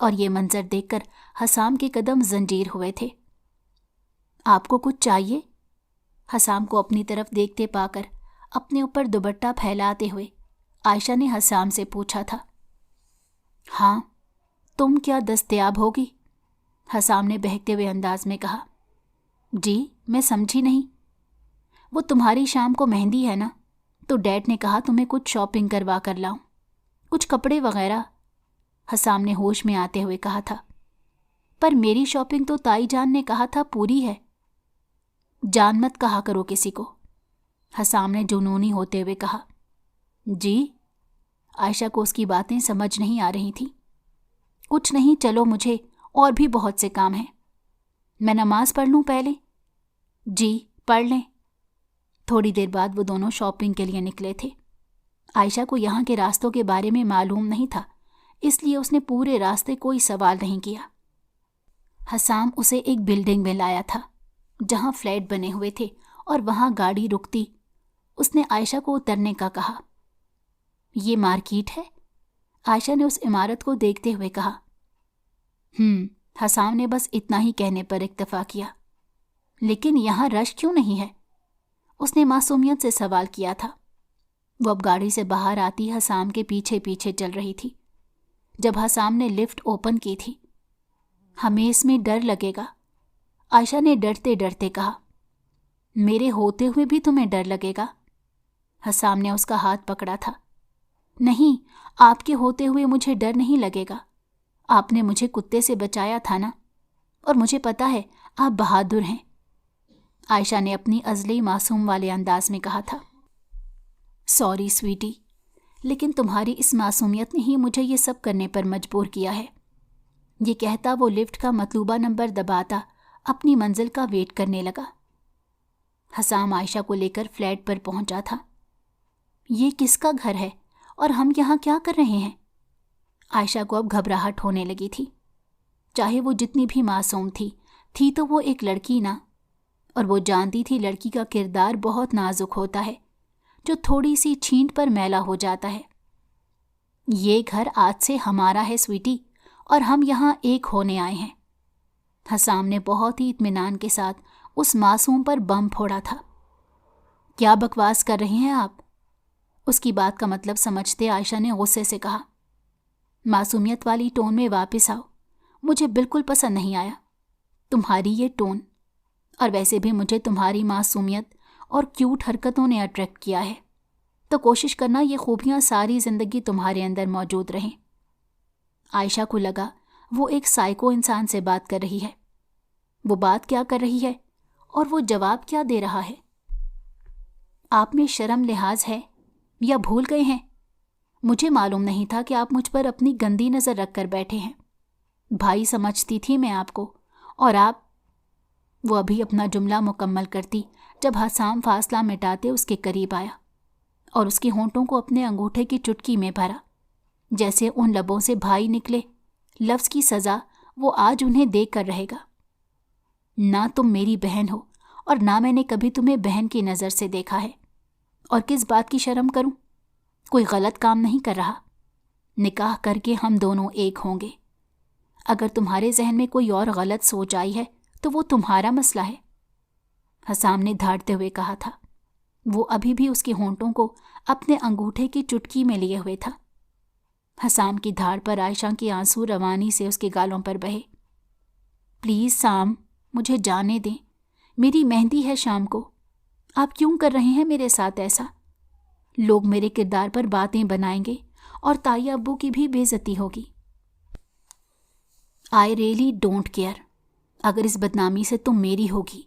اور یہ منظر دیکھ کر حسام کے قدم زنجیر ہوئے تھے۔ آپ کو کچھ چاہیے؟ حسام کو اپنی طرف دیکھتے پا کر اپنے اوپر دوپٹہ پھیلاتے ہوئے عائشہ نے حسام سے پوچھا تھا۔ ہاں، تم کیا دستیاب ہوگی؟ حسام نے بہکتے ہوئے انداز میں کہا۔ جی، میں سمجھی نہیں۔ وہ تمہاری شام کو مہندی ہے نا، تو ڈیڈ نے کہا تمہیں کچھ شاپنگ کروا کر لاؤں، کچھ کپڑے وغیرہ، حسام نے ہوش میں آتے ہوئے کہا تھا۔ پر میری شاپنگ تو تائی جان نے کہا تھا پوری ہے۔ جان مت کہا کرو کسی کو، حسام نے جنونی ہوتے ہوئے کہا۔ جی؟ عائشہ کو اس کی باتیں سمجھ نہیں آ رہی تھیں۔ کچھ نہیں، چلو، مجھے اور بھی بہت سے کام ہیں۔ میں نماز پڑھ لوں پہلے؟ جی، پڑھ لیں۔ تھوڑی دیر بعد وہ دونوں شاپنگ کے لیے نکلے تھے۔ عائشہ کو یہاں کے راستوں کے بارے میں معلوم نہیں تھا، اس لیے اس نے پورے راستے کوئی سوال نہیں کیا۔ حسام اسے ایک بلڈنگ میں لایا تھا جہاں فلیٹ بنے ہوئے تھے اور وہاں گاڑی رکتی۔ اس نے عائشہ کو اترنے کا کہا۔ یہ مارکیٹ ہے؟ عائشہ نے اس عمارت کو دیکھتے ہوئے کہا۔ حسام نے بس اتنا ہی کہنے پر اکتفا کیا۔ لیکن یہاں رش کیوں نہیں ہے؟ اس نے معصومیت سے سوال کیا تھا۔ وہ اب گاڑی سے باہر آتی حسام کے پیچھے پیچھے چل رہی تھی۔ جب حسام نے لفٹ اوپن کی تھی، ہمیں اس میں ڈر لگے گا، عائشہ نے ڈرتے ڈرتے کہا۔ میرے ہوتے ہوئے بھی تمہیں ڈر لگے گا؟ حسام نے اس کا ہاتھ پکڑا تھا۔ نہیں، آپ کے ہوتے ہوئے مجھے ڈر نہیں لگے گا۔ آپ نے مجھے کتے سے بچایا تھا نا، اور مجھے پتا ہے آپ بہادر ہیں، عائشہ نے اپنی ازلی معصوم والے انداز میں کہا تھا۔ سوری سویٹی، لیکن تمہاری اس معصومیت نے ہی مجھے یہ سب کرنے پر مجبور کیا ہے۔ یہ کہتا وہ لفٹ کا مطلوبہ نمبر دباتا اپنی منزل کا ویٹ کرنے لگا۔ حسام عائشہ کو لے کر فلیٹ پر پہنچا تھا۔ یہ کس کا گھر ہے اور ہم یہاں کیا کر رہے ہیں؟ عائشہ کو اب گھبراہٹ ہونے لگی تھی۔ چاہے وہ جتنی بھی معصوم تھی تو وہ ایک لڑکی نہ، اور وہ جانتی تھی لڑکی کا کردار بہت نازک ہوتا ہے جو تھوڑی سی چھینٹ پر میلا ہو جاتا ہے۔ یہ گھر آج سے ہمارا ہے سویٹی، اور ہم یہاں ایک ہونے آئے ہیں۔ حسام نے بہت ہی اطمینان کے ساتھ اس معصوم پر بم پھوڑا تھا۔ کیا بکواس کر رہے ہیں آپ؟ اس کی بات کا مطلب سمجھتے عائشہ نے غصے سے کہا۔ معصومیت والی ٹون میں واپس آؤ، مجھے بالکل پسند نہیں آیا تمہاری یہ ٹون، اور ویسے بھی مجھے تمہاری معصومیت اور کیوٹ حرکتوں نے اٹریکٹ کیا ہے، تو کوشش کرنا یہ خوبیاں ساری زندگی تمہارے اندر موجود رہیں۔ عائشہ کو لگا وہ ایک سائیکو انسان سے بات کر رہی ہے۔ وہ بات کیا کر رہی ہے اور وہ جواب کیا دے رہا ہے؟ آپ میں شرم لحاظ ہے یا بھول گئے ہیں؟ مجھے معلوم نہیں تھا کہ آپ مجھ پر اپنی گندی نظر رکھ کر بیٹھے ہیں۔ بھائی سمجھتی تھی میں آپ کو، اور آپ… وہ ابھی اپنا جملہ مکمل کرتی جب حسام فاصلہ مٹاتے اس کے قریب آیا اور اس کے ہونٹوں کو اپنے انگوٹھے کی چٹکی میں بھرا، جیسے ان لبوں سے بھائی نکلے، لفظ کی سزا وہ آج انہیں دیکھ کر رہے گا۔ نہ تم میری بہن ہو، اور نہ میں نے کبھی تمہیں بہن کی نظر سے دیکھا ہے، اور کس بات کی شرم کروں؟ کوئی غلط کام نہیں کر رہا۔ نکاح کر کے ہم دونوں ایک ہوں گے۔ اگر تمہارے ذہن میں کوئی اور غلط سوچ آئی ہے تو وہ تمہارا مسئلہ ہے، حسام نے دھاڑتے ہوئے کہا تھا۔ وہ ابھی بھی اس کے ہونٹوں کو اپنے انگوٹھے کی چٹکی میں لیے ہوئے تھا۔ حسام کی دھاڑ پر عائشہ کے آنسو روانی سے اس کے گالوں پر بہے۔ پلیز سام، مجھے جانے دیں، میری مہندی ہے شام کو۔ آپ کیوں کر رہے ہیں میرے ساتھ ایسا؟ لوگ میرے کردار پر باتیں بنائیں گے اور تائی ابو کی بھی بے عزتی ہوگی۔ I really don't care. اگر اس بدنامی سے تم میری ہوگی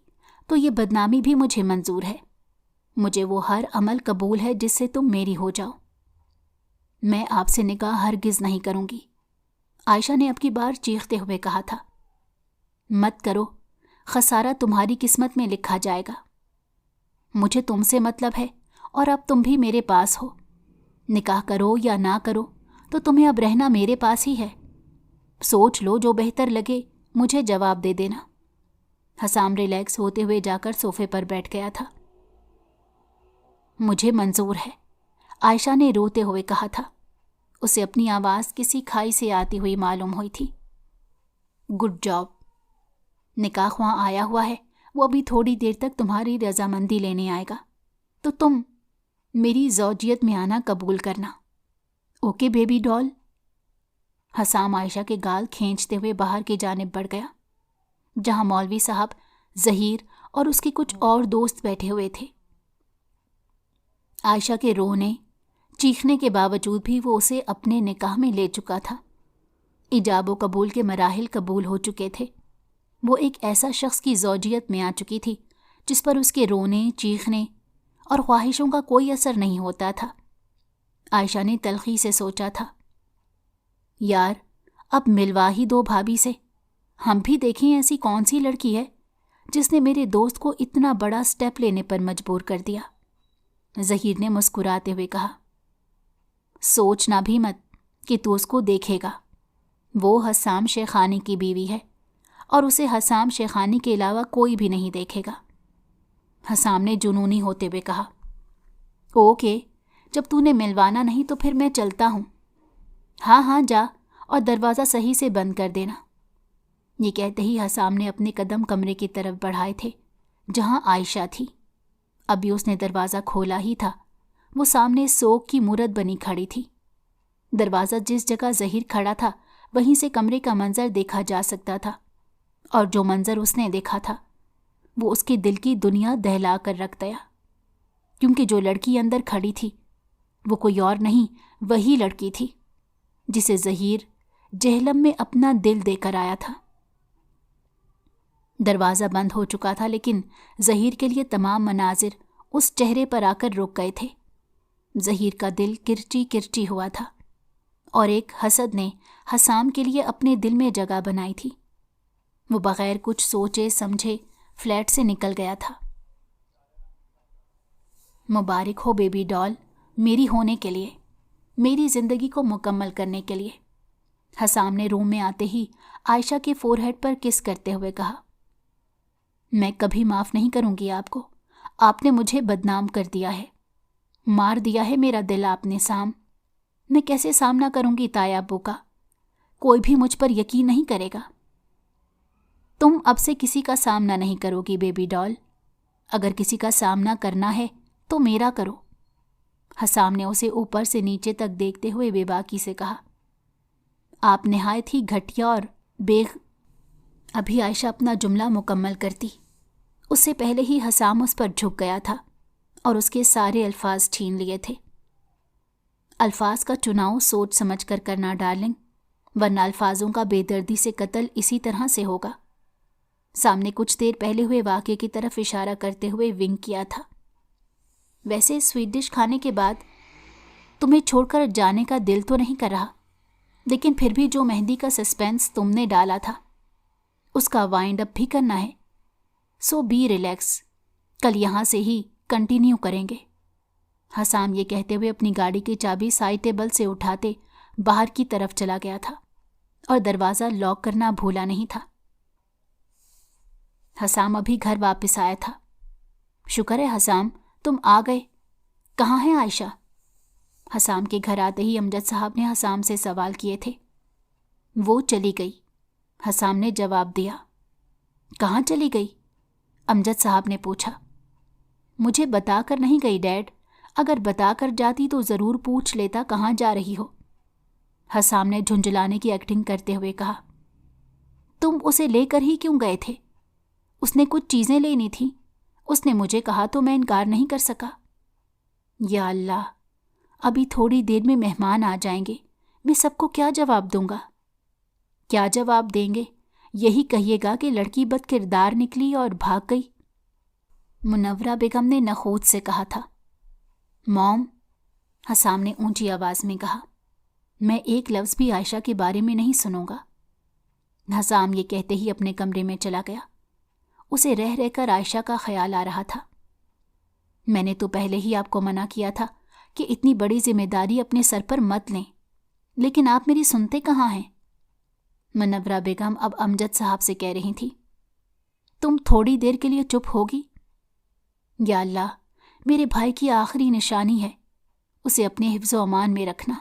تو یہ بدنامی بھی مجھے منظور ہے۔ مجھے وہ ہر عمل قبول ہے جس سے تم میری ہو جاؤ۔ میں آپ سے نکاح ہرگز نہیں کروں گی، عائشہ نے اب کی بار چیختے ہوئے کہا تھا۔ مت کرو، خسارہ تمہاری قسمت میں لکھا جائے گا۔ مجھے تم سے مطلب ہے، اور اب تم بھی میرے پاس ہو۔ نکاح کرو یا نہ کرو تو تمہیں اب رہنا میرے پاس ہی ہے۔ سوچ لو، جو بہتر لگے مجھے جواب دے دینا۔ حسام ریلیکس ہوتے ہوئے جا کر صوفے پر بیٹھ گیا تھا۔ مجھے منظور ہے، عائشہ نے روتے ہوئے کہا تھا۔ اسے اپنی آواز کسی کھائی سے آتی ہوئی معلوم ہوئی تھی۔ Good job. نکاح خواں آیا ہوا ہے، وہ ابھی تھوڑی دیر تک تمہاری رضامندی لینے آئے گا، تو تم میری زوجیت میں آنا قبول کرنا. اوکے بیبی ڈال. حسام عائشہ کے گال کھینچتے ہوئے باہر کی جانب بڑھ گیا، جہاں مولوی صاحب، ظہیر اور اس کے کچھ اور دوست بیٹھے ہوئے تھے. عائشہ کے رونے چیخنے کے باوجود بھی وہ اسے اپنے نکاح میں لے چکا تھا. ایجاب و قبول کے مراحل قبول ہو چکے تھے. وہ ایک ایسا شخص کی زوجیت میں آ چکی تھی جس پر اس کے رونے، چیخنے اور خواہشوں کا کوئی اثر نہیں ہوتا تھا. عائشہ نے تلخی سے سوچا تھا، یار اب ملوا ہی دو بھابھی سے، ہم بھی دیکھیں ایسی کون سی لڑکی ہے جس نے میرے دوست کو اتنا بڑا سٹیپ لینے پر مجبور کر دیا. ظہیر نے مسکراتے ہوئے کہا، سوچنا بھی مت کہ تو اس کو دیکھے گا. وہ حسام شیخانی کی بیوی ہے اور اسے حسام شیخانی کے علاوہ کوئی بھی نہیں دیکھے گا. حسام نے جنونی ہوتے ہوئے کہا، اوکے، جب تو نے ملوانا نہیں تو پھر میں چلتا ہوں. ہاں ہاں جا، اور دروازہ صحیح سے بند کر دینا. یہ کہتے ہی حسام نے اپنے قدم کمرے کی طرف بڑھائے تھے جہاں عائشہ تھی. ابھی اس نے دروازہ کھولا ہی تھا، وہ سامنے سوگ کی مورت بنی کھڑی تھی. دروازہ جس جگہ ظہیر کھڑا تھا وہیں سے کمرے کا منظر دیکھا جا سکتا تھا، اور جو منظر اس نے دیکھا تھا وہ اس کے دل کی دنیا دہلا کر رکھ دیا. کیونکہ جو لڑکی اندر کھڑی تھی وہ کوئی اور نہیں، وہی لڑکی تھی جسے ظہیر جہلم میں اپنا دل دے کر آیا تھا. دروازہ بند ہو چکا تھا، لیکن ظہیر کے لیے تمام مناظر اس چہرے پر آ کر رک گئے تھے. ظہیر کا دل کرچی کرچی ہوا تھا، اور ایک حسد نے حسام کے لیے اپنے دل میں جگہ بنائی تھی. وہ بغیر کچھ سوچے سمجھے فلیٹ سے نکل گیا تھا. مبارک ہو بیبی ڈال، میری ہونے کے لیے، میری زندگی کو مکمل کرنے کے لیے. حسام نے روم میں آتے ہی عائشہ کے فور ہیڈ پر کس کرتے ہوئے کہا، میں کبھی معاف نہیں کروں گی آپ کو. آپ نے مجھے بدنام کر دیا ہے، مار دیا ہے میرا دل آپ نے. میں کیسے سامنا کروں گی تایا ابو کا؟ کوئی بھی مجھ پر یقین نہیں کرے گا. تم اب سے کسی کا سامنا نہیں کرو گی بیبی ڈال. اگر کسی کا سامنا کرنا ہے تو میرا کرو. حسام نے اسے اوپر سے نیچے تک دیکھتے ہوئے بے باکی سے کہا، آپ نہایت ہی گھٹیا اور ابھی عائشہ اپنا جملہ مکمل کرتی، اس سے پہلے ہی حسام اس پر جھک گیا تھا اور اس کے سارے الفاظ چھین لیے تھے. الفاظ کا چناؤ سوچ سمجھ کر کرنا ڈارلنگ، ورنہ الفاظوں کا بے دردی سے قتل اسی طرح سے ہوگا. سامنے کچھ دیر پہلے ہوئے واقعے کی طرف اشارہ کرتے ہوئے ونک کیا تھا. ویسے سویٹ ڈش کھانے کے بعد تمہیں چھوڑ کر جانے کا دل تو نہیں کر رہا، لیکن پھر بھی جو مہندی کا سسپینس تم نے ڈالا تھا اس کا وائنڈ اپ بھی کرنا ہے. سو بی ریلیکس، کل یہاں سے ہی کنٹینیو کریں گے. حسام یہ کہتے ہوئے اپنی گاڑی کی چابی سائڈ ٹیبل سے اٹھاتے باہر کی طرف چلا گیا تھا اور دروازہ لاک کرنا بھولا نہیں تھا. حسام ابھی گھر واپس آیا تھا. شکر ہے حسام تم آ گئے. کہاں ہے عائشہ؟ حسام کے گھر آتے ہی امجد صاحب نے حسام سے سوال کیے تھے. وہ چلی گئی، حسام نے جواب دیا. کہاں چلی گئی؟ امجد صاحب نے پوچھا. مجھے بتا کر نہیں گئی ڈیڈ، اگر بتا کر جاتی تو ضرور پوچھ لیتا کہاں جا رہی ہو. حسام نے جھنجھلانے کی ایکٹنگ کرتے ہوئے کہا. تم اسے لے کر ہی کیوں گئے تھے؟ اس نے کچھ چیزیں لینی تھیں، اس نے مجھے کہا تو میں انکار نہیں کر سکا. یا اللہ، ابھی تھوڑی دیر میں مہمان آ جائیں گے، میں سب کو کیا جواب دوں گا؟ کیا جواب دیں گے؟ یہی کہیے گا کہ لڑکی بد کردار نکلی اور بھاگ گئی. منورہ بیگم نے نخوت سے کہا تھا. موم، حسام نے اونچی آواز میں کہا، میں ایک لفظ بھی عائشہ کے بارے میں نہیں سنوں گا. حسام یہ کہتے ہی اپنے کمرے میں چلا گیا. اسے رہ رہ کر عائشہ کا خیال آ رہا تھا. میں نے تو پہلے ہی آپ کو منع کیا تھا کہ اتنی بڑی ذمہ داری اپنے سر پر مت لیں، لیکن آپ میری سنتے کہاں ہیں؟ منورہ بیگم اب امجد صاحب سے کہہ رہی تھی. تم تھوڑی دیر کے لیے چپ ہوگی؟ یا اللہ، میرے بھائی کی آخری نشانی ہے، اسے اپنے حفظ و امان میں رکھنا.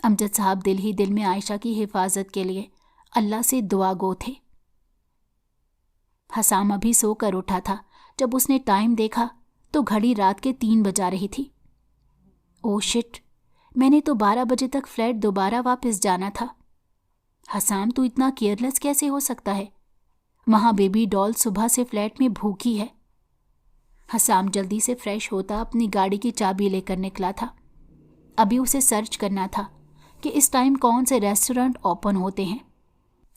امجد صاحب دل ہی دل میں عائشہ کی حفاظت کے لیے اللہ سے دعا گو تھے۔ حسام ابھی سو کر اٹھا تھا جب اس نے ٹائم دیکھا تو گھڑی رات کے 3 بجا رہی تھی۔ او شٹ، میں نے تو 12 بجے تک فلیٹ دوبارہ واپس جانا تھا۔ حسام تو اتنا کیئرلیس کیسے ہو سکتا ہے؟ وہاں بیبی ڈال صبح سے فلیٹ میں بھوکی ہے۔ حسام جلدی سے فریش ہوتا اپنی گاڑی کی چابی لے کر نکلا تھا۔ ابھی اسے سرچ کرنا تھا کہ اس ٹائم کون سے ریسٹورنٹ اوپن ہوتے ہیں۔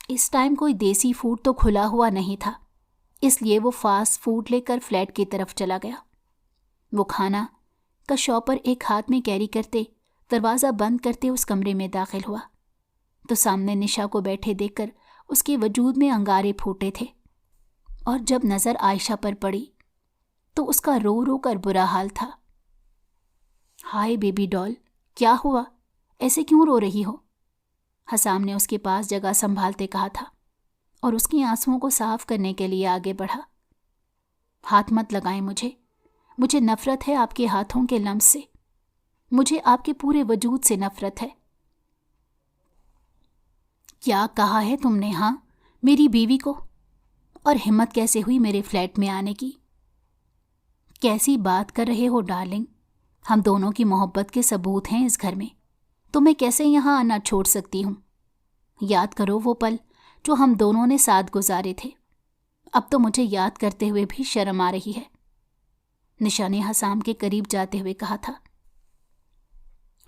اس ٹائم کوئی دیسی فوڈ تو کھلا ہوا نہیں تھا، اس لیے وہ فاسٹ فوڈ لے کر فلیٹ کی طرف چلا گیا۔ وہ کھانا کا شاپر ایک ہاتھ میں کیری کرتے دروازہ بند کرتے اس کمرے میں داخل ہوا تو سامنے نشا کو بیٹھے دیکھ کر اس کے وجود میں انگارے پھوٹے تھے، اور جب نظر عائشہ پر پڑی تو اس کا رو رو کر برا حال تھا۔ ہائے بیبی ڈال، کیا ہوا؟ ایسے کیوں رو رہی ہو؟ حسام نے اس کے پاس جگہ سنبھالتے کہا تھا اور اس کی آنسوؤں کو صاف کرنے کے لیے آگے بڑھا۔ ہاتھ مت لگائیں مجھے نفرت ہے آپ کے ہاتھوں کے لمس سے، مجھے آپ کے پورے وجود سے نفرت ہے۔ کیا کہا ہے تم نے؟ ہاں، میری بیوی کو؟ اور ہمت کیسے ہوئی میرے فلیٹ میں آنے کی؟ کیسی بات کر رہے ہو ڈارلنگ؟ ہم دونوں کی محبت کے ثبوت ہیں اس گھر میں، تو میں کیسے یہاں آنا چھوڑ سکتی ہوں؟ یاد کرو وہ پل جو ہم دونوں نے ساتھ گزارے تھے۔ اب تو مجھے یاد کرتے ہوئے بھی شرم آ رہی ہے، نشا نے حسام کے قریب جاتے ہوئے کہا تھا۔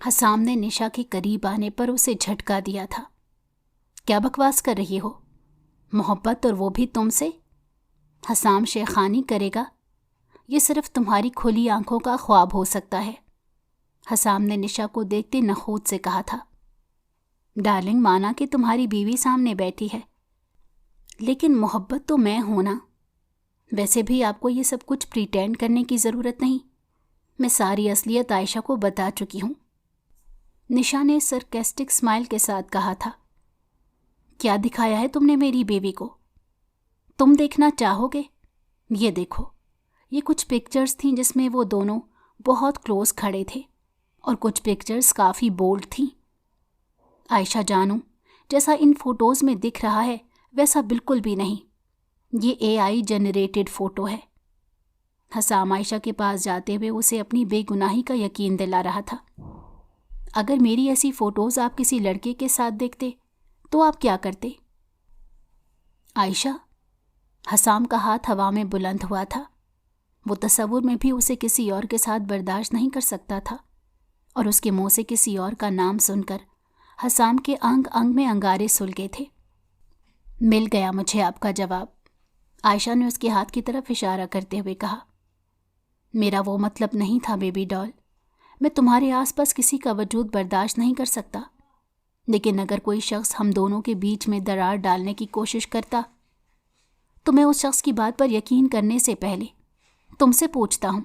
حسام نے نشا کے قریب آنے پر اسے جھٹکا دیا تھا۔ کیا بکواس کر رہی ہو؟ محبت اور وہ بھی تم سے؟ حسام شیخانی کرے گا؟ یہ صرف تمہاری کھلی آنکھوں کا خواب ہو سکتا ہے، حسام نے نشا کو دیکھتے نخوت سے کہا تھا۔ ڈارلنگ، مانا کہ تمہاری بیوی سامنے بیٹھی ہے، لیکن محبت تو میں ہوں نا۔ ویسے بھی آپ کو یہ سب کچھ پریٹینڈ کرنے کی ضرورت نہیں، میں ساری اصلیت عائشہ کو بتا چکی ہوں، نشا نے سرکیسٹک اسمائل کے ساتھ کہا تھا۔ کیا دکھایا ہے تم نے میری بیوی کو؟ تم دیکھنا چاہو گے؟ یہ دیکھو، یہ کچھ پکچرز تھیں جس میں وہ دونوں بہت کلوز کھڑے تھے، اور کچھ پکچرز کافی بولڈ تھیں۔ عائشہ جانو، جیسا ان فوٹوز میں دکھ رہا ہے ویسا بالکل بھی نہیں، یہ AI جنریٹڈ فوٹو ہے۔ حسام عائشہ کے پاس جاتے ہوئے اسے اپنی بے گناہی کا یقین دلا رہا تھا۔ اگر میری ایسی فوٹوز آپ کسی لڑکے کے ساتھ دیکھتے تو آپ کیا کرتے؟ عائشہ، حسام کا ہاتھ ہوا میں بلند ہوا تھا۔ وہ تصور میں بھی اسے کسی اور کے ساتھ برداشت نہیں کر سکتا تھا، اور اس کے منہ سے کسی اور کا نام سن کر حسام کے انگ انگ میں انگارے سلگے تھے۔ مل گیا مجھے آپ کا جواب، عائشہ نے اس کے ہاتھ کی طرف اشارہ کرتے ہوئے کہا۔ میرا وہ مطلب نہیں تھا بیبی ڈال، میں تمہارے آس پاس کسی کا وجود برداشت نہیں کر سکتا، لیکن اگر کوئی شخص ہم دونوں کے بیچ میں درار ڈالنے کی کوشش کرتا تو میں اس شخص کی بات پر یقین کرنے سے پہلے تم سے پوچھتا ہوں،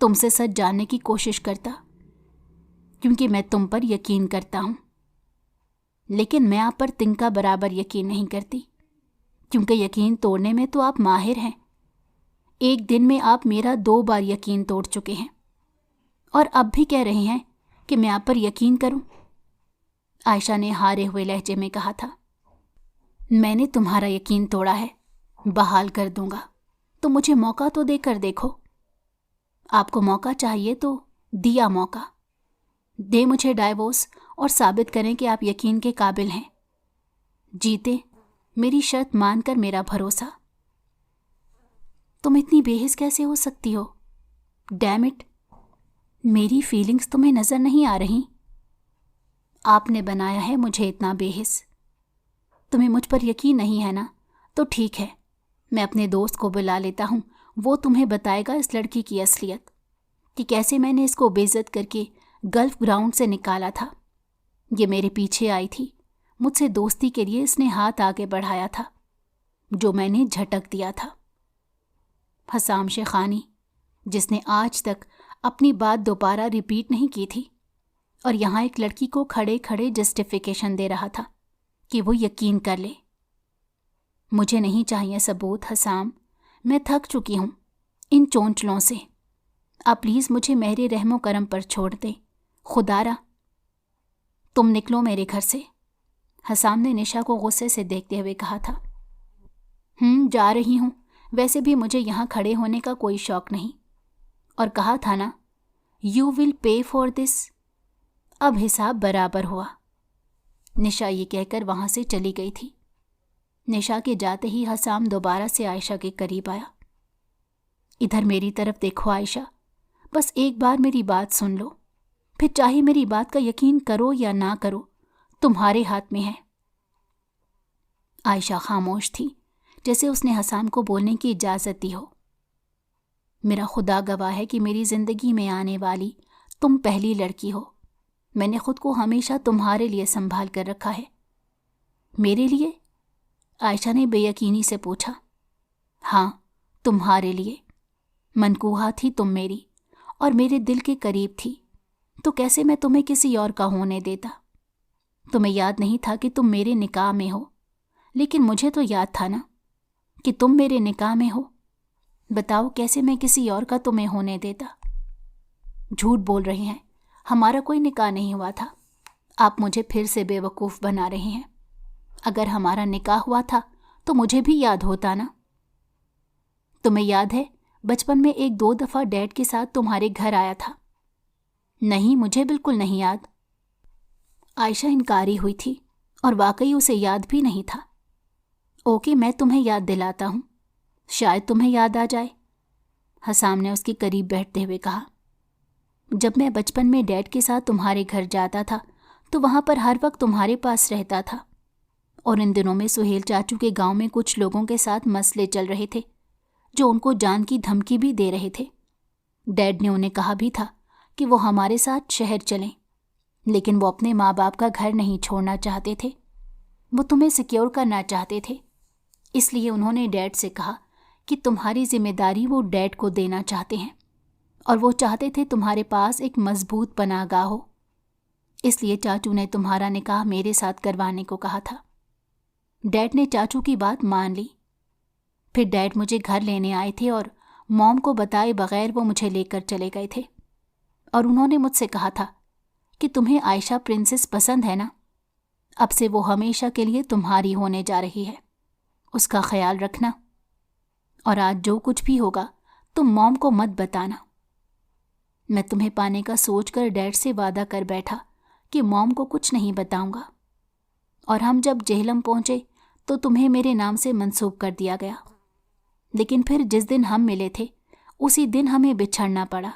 تم سے سچ جاننے کی کوشش کرتا، کیونکہ میں تم پر یقین کرتا ہوں۔ لیکن میں آپ پر تنکا برابر یقین نہیں کرتی، کیونکہ یقین توڑنے میں تو آپ ماہر ہیں۔ ایک دن میں آپ میرا 2 بار یقین توڑ چکے ہیں، اور اب بھی کہہ رہے ہیں کہ میں آپ پر یقین کروں؟ عائشہ نے ہارے ہوئے لہجے میں کہا تھا۔ میں نے تمہارا یقین توڑا ہے، بحال کر دوں گا، تو مجھے موقع تو دے کر دیکھو۔ آپ کو موقع چاہیے تو دیا موقع، دے مجھے ڈائیورس اور ثابت کریں کہ آپ یقین کے قابل ہیں۔ جیتے میری شرط مان کر میرا بھروسہ۔ تم اتنی بے حس کیسے ہو سکتی ہو؟ ڈیم اٹ، میری فیلنگز تمہیں نظر نہیں آ رہی؟ آپ نے بنایا ہے مجھے اتنا بے حس۔ تمہیں مجھ پر یقین نہیں ہے نا؟ تو ٹھیک ہے، میں اپنے دوست کو بلا لیتا ہوں، وہ تمہیں بتائے گا اس لڑکی کی اصلیت، کہ کیسے میں نے اس کو بے عزت کر کے گلف گراؤنڈ سے نکالا تھا۔ یہ میرے پیچھے آئی تھی، مجھ سے دوستی کے لیے اس نے ہاتھ آگے بڑھایا تھا، جو میں نے جھٹک دیا تھا۔ حسام شیخانی، جس نے آج تک اپنی بات دوبارہ ریپیٹ نہیں کی تھی، اور یہاں ایک لڑکی کو کھڑے کھڑے جسٹیفیکیشن دے رہا تھا کہ وہ یقین کر لے۔ مجھے نہیں چاہیے ثبوت حسام، میں تھک چکی ہوں ان چونچلوں سے۔ آپ پلیز مجھے میرے رحم و کرم پر چھوڑ دیں، خدا را۔ تم نکلو میرے گھر سے، حسام نے نشا کو غصے سے دیکھتے ہوئے کہا تھا۔ جا رہی ہوں، ویسے بھی مجھے یہاں کھڑے ہونے کا کوئی شوق نہیں، اور کہا تھا نا you will pay for this, اب حساب برابر ہوا۔ نشا یہ کہہ کر وہاں سے چلی گئی تھی۔ نشا کے جاتے ہی حسام دوبارہ سے عائشہ کے قریب آیا۔ ادھر میری طرف دیکھو عائشہ، بس ایک بار میری بات سن لو، پھر چاہے میری بات کا یقین کرو یا نہ کرو، تمہارے ہاتھ میں ہے۔ عائشہ خاموش تھی، جیسے اس نے حسام کو بولنے کی اجازت دی ہو۔ میرا خدا گواہ ہے کہ میری زندگی میں آنے والی تم پہلی لڑکی ہو۔ میں نے خود کو ہمیشہ تمہارے لیے سنبھال کر رکھا ہے۔ میرے لیے؟ عائشہ نے بے یقینی سے پوچھا۔ ہاں، تمہارے لیے۔ منکوحہ تھی تم میری، اور میرے دل کے قریب تھی، تو کیسے میں تمہیں کسی اور کا ہونے دیتا؟ تمہیں یاد نہیں تھا کہ تم میرے نکاح میں ہو، لیکن مجھے تو یاد تھا نا کہ تم میرے نکاح میں ہو۔ بتاؤ کیسے میں کسی اور کا تمہیں ہونے دیتا؟ جھوٹ بول رہے ہیں، ہمارا کوئی نکاح نہیں ہوا تھا۔ آپ مجھے پھر سے بے وقوف بنا رہے ہیں۔ اگر ہمارا نکاح ہوا تھا تو مجھے بھی یاد ہوتا نا۔ تمہیں یاد ہے بچپن میں 1-2 دفعہ ڈیڈ کے ساتھ تمہارے گھر آیا تھا؟ نہیں، مجھے بالکل نہیں یاد۔ عائشہ انکاری ہوئی تھی، اور واقعی اسے یاد بھی نہیں تھا۔ اوکے، میں تمہیں یاد دلاتا ہوں، شاید تمہیں یاد آ جائے۔ حسام نے اس کے قریب بیٹھتے ہوئے کہا۔ جب میں بچپن میں ڈیڈ کے ساتھ تمہارے گھر جاتا تھا تو وہاں پر ہر وقت تمہارے پاس رہتا تھا، اور ان دنوں میں سہیل چاچو کے گاؤں میں کچھ لوگوں کے ساتھ مسئلے چل رہے تھے جو ان کو جان کی دھمکی بھی دے رہے تھے۔ ڈیڈ نے انہیں کہا بھی تھا کہ وہ ہمارے ساتھ شہر چلیں، لیکن وہ اپنے ماں باپ کا گھر نہیں چھوڑنا چاہتے تھے۔ وہ تمہیں سیکیور کرنا چاہتے تھے، اس لیے انہوں نے ڈیڈ سے کہا کہ تمہاری ذمہ داری وہ ڈیڈ کو دینا چاہتے ہیں، اور وہ چاہتے تھے تمہارے پاس ایک مضبوط پناہ گاہ ہو۔ اس لیے چاچو نے تمہارا نکاح میرے ساتھ کروانے کو کہا تھا۔ ڈیڈ نے چاچو کی بات مان لی۔ پھر ڈیڈ مجھے گھر لینے آئے تھے، اور موم کو بتائے بغیر وہ مجھے لے کر چلے گئے تھے، اور انہوں نے مجھ سے کہا تھا کہ تمہیں عائشہ پرنسس پسند ہے نا، اب سے وہ ہمیشہ کے لیے تمہاری ہونے جا رہی ہے، اس کا خیال رکھنا، اور آج جو کچھ بھی ہوگا تم موم کو مت بتانا۔ میں تمہیں پانے کا سوچ کر ڈیڈ سے وعدہ کر بیٹھا کہ موم کو کچھ نہیں بتاؤں گا، اور ہم جب جہلم پہنچے تو تمہیں میرے نام سے منسوب کر دیا گیا، لیکن پھر جس دن ہم ملے تھے اسی دن ہمیں بچھڑنا پڑا۔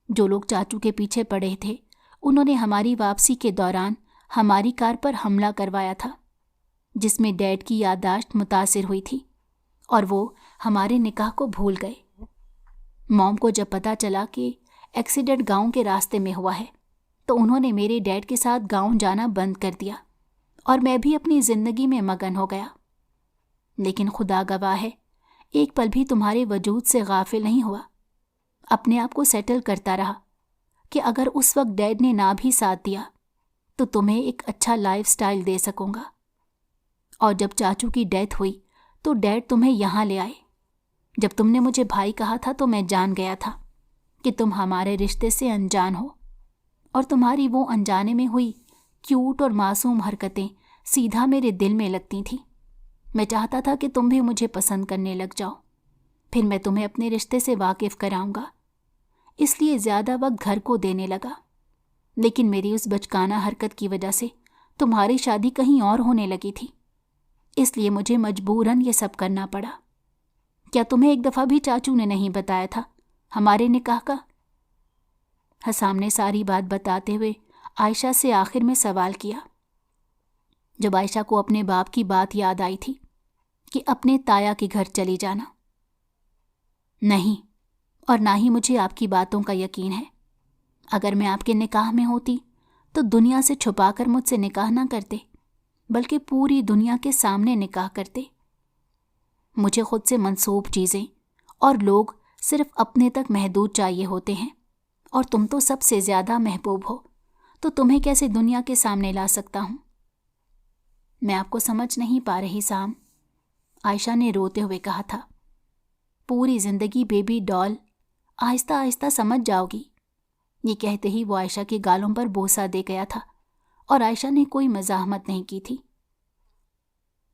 جو لوگ چاچو کے پیچھے پڑے تھے انہوں نے ہماری واپسی کے دوران ہماری کار پر حملہ کروایا تھا، جس میں ڈیڈ کی یادداشت متاثر ہوئی تھی، اور وہ ہمارے نکاح کو بھول گئے۔ موم کو جب پتہ چلا کہ ایکسیڈنٹ گاؤں کے راستے میں ہوا ہے تو انہوں نے میرے ڈیڈ کے ساتھ گاؤں جانا بند کر دیا، اور میں بھی اپنی زندگی میں مگن ہو گیا۔ لیکن خدا گواہ ہے، ایک پل بھی تمہارے وجود سے غافل نہیں ہوا، اپنے آپ کو سیٹل کرتا رہا کہ اگر اس وقت ڈیڈ نے نہ بھی ساتھ دیا تو تمہیں ایک اچھا لائف سٹائل دے سکوں گا۔ اور جب چاچو کی ڈیتھ ہوئی تو ڈیڈ تمہیں یہاں لے آئے۔ جب تم نے مجھے بھائی کہا تھا تو میں جان گیا تھا کہ تم ہمارے رشتے سے انجان ہو، اور تمہاری وہ انجانے میں ہوئی کیوٹ اور معصوم حرکتیں سیدھا میرے دل میں لگتی تھیں۔ میں چاہتا تھا کہ تم بھی مجھے پسند کرنے لگ جاؤ، پھر میں تمہیں اپنے رشتے سے واقف کراؤں گا، اس لیے زیادہ وقت گھر کو دینے لگا۔ لیکن میری اس بچکانہ حرکت کی وجہ سے تمہاری شادی کہیں اور ہونے لگی تھی، اس لیے مجھے مجبوراً یہ سب کرنا پڑا۔ کیا تمہیں ایک دفعہ بھی چاچو نے نہیں بتایا تھا ہمارے نکاح کا؟ حسام نے ساری بات بتاتے ہوئے عائشہ سے آخر میں سوال کیا۔ جب عائشہ کو اپنے باپ کی بات یاد آئی تھی کہ اپنے تایا کے گھر چلی جانا۔ نہیں، اور نہ ہی مجھے آپ کی باتوں کا یقین ہے۔ اگر میں آپ کے نکاح میں ہوتی تو دنیا سے چھپا کر مجھ سے نکاح نہ کرتے، بلکہ پوری دنیا کے سامنے نکاح کرتے۔ مجھے خود سے منسوب چیزیں اور لوگ صرف اپنے تک محدود چاہیے ہوتے ہیں، اور تم تو سب سے زیادہ محبوب ہو، تو تمہیں کیسے دنیا کے سامنے لا سکتا ہوں؟ میں آپ کو سمجھ نہیں پا رہی سام، عائشہ نے روتے ہوئے کہا تھا۔ پوری زندگی بیبی ڈال، آہستہ آہستہ سمجھ جاؤ گی۔ یہ کہتے ہی وہ عائشہ کے گالوں پر بوسہ دے گیا تھا، اور عائشہ نے کوئی مزاحمت نہیں کی تھی۔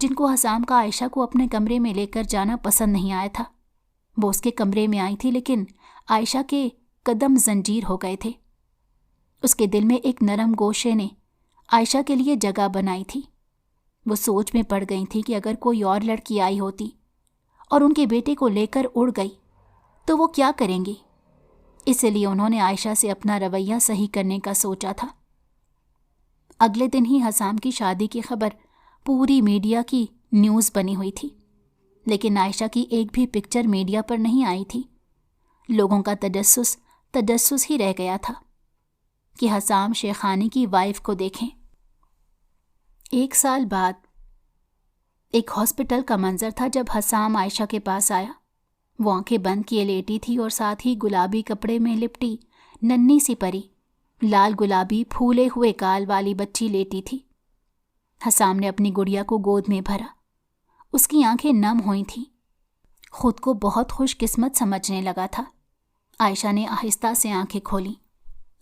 جن کو حسام کا عائشہ کو اپنے کمرے میں لے کر جانا پسند نہیں آیا تھا۔ وہ اس کے کمرے میں آئی تھی، لیکن عائشہ کے قدم زنجیر ہو گئے تھے۔ اس کے دل میں ایک نرم گوشے نے عائشہ کے لیے جگہ بنائی تھی۔ وہ سوچ میں پڑ گئی تھی کہ اگر کوئی اور لڑکی آئی ہوتی اور ان کے بیٹے کو لے کر اڑ گئی تو وہ کیا کریں گی۔ اس لیے انہوں نے عائشہ سے اپنا رویہ صحیح کرنے کا سوچا تھا۔ اگلے دن ہی حسام کی شادی کی خبر پوری میڈیا کی نیوز بنی ہوئی تھی، لیکن عائشہ کی ایک بھی پکچر میڈیا پر نہیں آئی تھی۔ لوگوں کا تجسس ہی رہ گیا تھا کہ حسام شیخانی کی وائف کو دیکھیں۔ 1 سال بعد ایک ہاسپٹل کا منظر تھا جب حسام عائشہ کے پاس آیا۔ وہ آنکھیں بند کیے لیٹی تھی اور ساتھ ہی گلابی کپڑے میں لپٹی ننھی سی پری، لال گلابی پھولے ہوئے گال والی بچی لیٹی تھی۔ حسام نے اپنی گڑیا کو گود میں بھرا۔ اس کی آنکھیں نم ہوئی تھیں۔ خود کو بہت خوش قسمت سمجھنے لگا تھا۔ عائشہ نے آہستہ سے آنکھیں کھولیں۔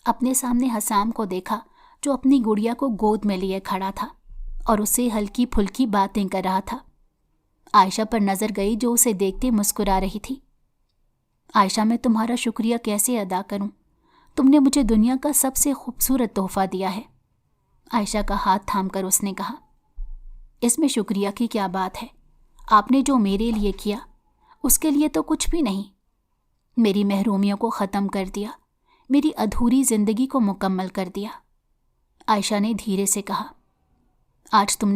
اپنے سامنے حسام کو دیکھا جو اپنی گڑیا کو گود میں لیے کھڑا تھا اور اسے ہلکی پھلکی باتیں کر رہا تھا۔ عائشہ پر نظر گئی جو اسے دیکھتے مسکرا رہی تھی۔ عائشہ، میں تمہارا شکریہ کیسے ادا کروں؟ تم نے مجھے دنیا کا سب سے خوبصورت تحفہ دیا ہے۔ عائشہ کا ہاتھ تھام کر اس نے کہا، اس میں شکریہ کی کیا بات ہے؟ آپ نے جو میرے لیے کیا اس کے لیے تو کچھ بھی نہیں۔ میری محرومیوں کو ختم کر دیا، میری ادھوری زندگی کو مکمل کر دیا۔ عائشہ نے دھیرے سے کہا، آج تم نے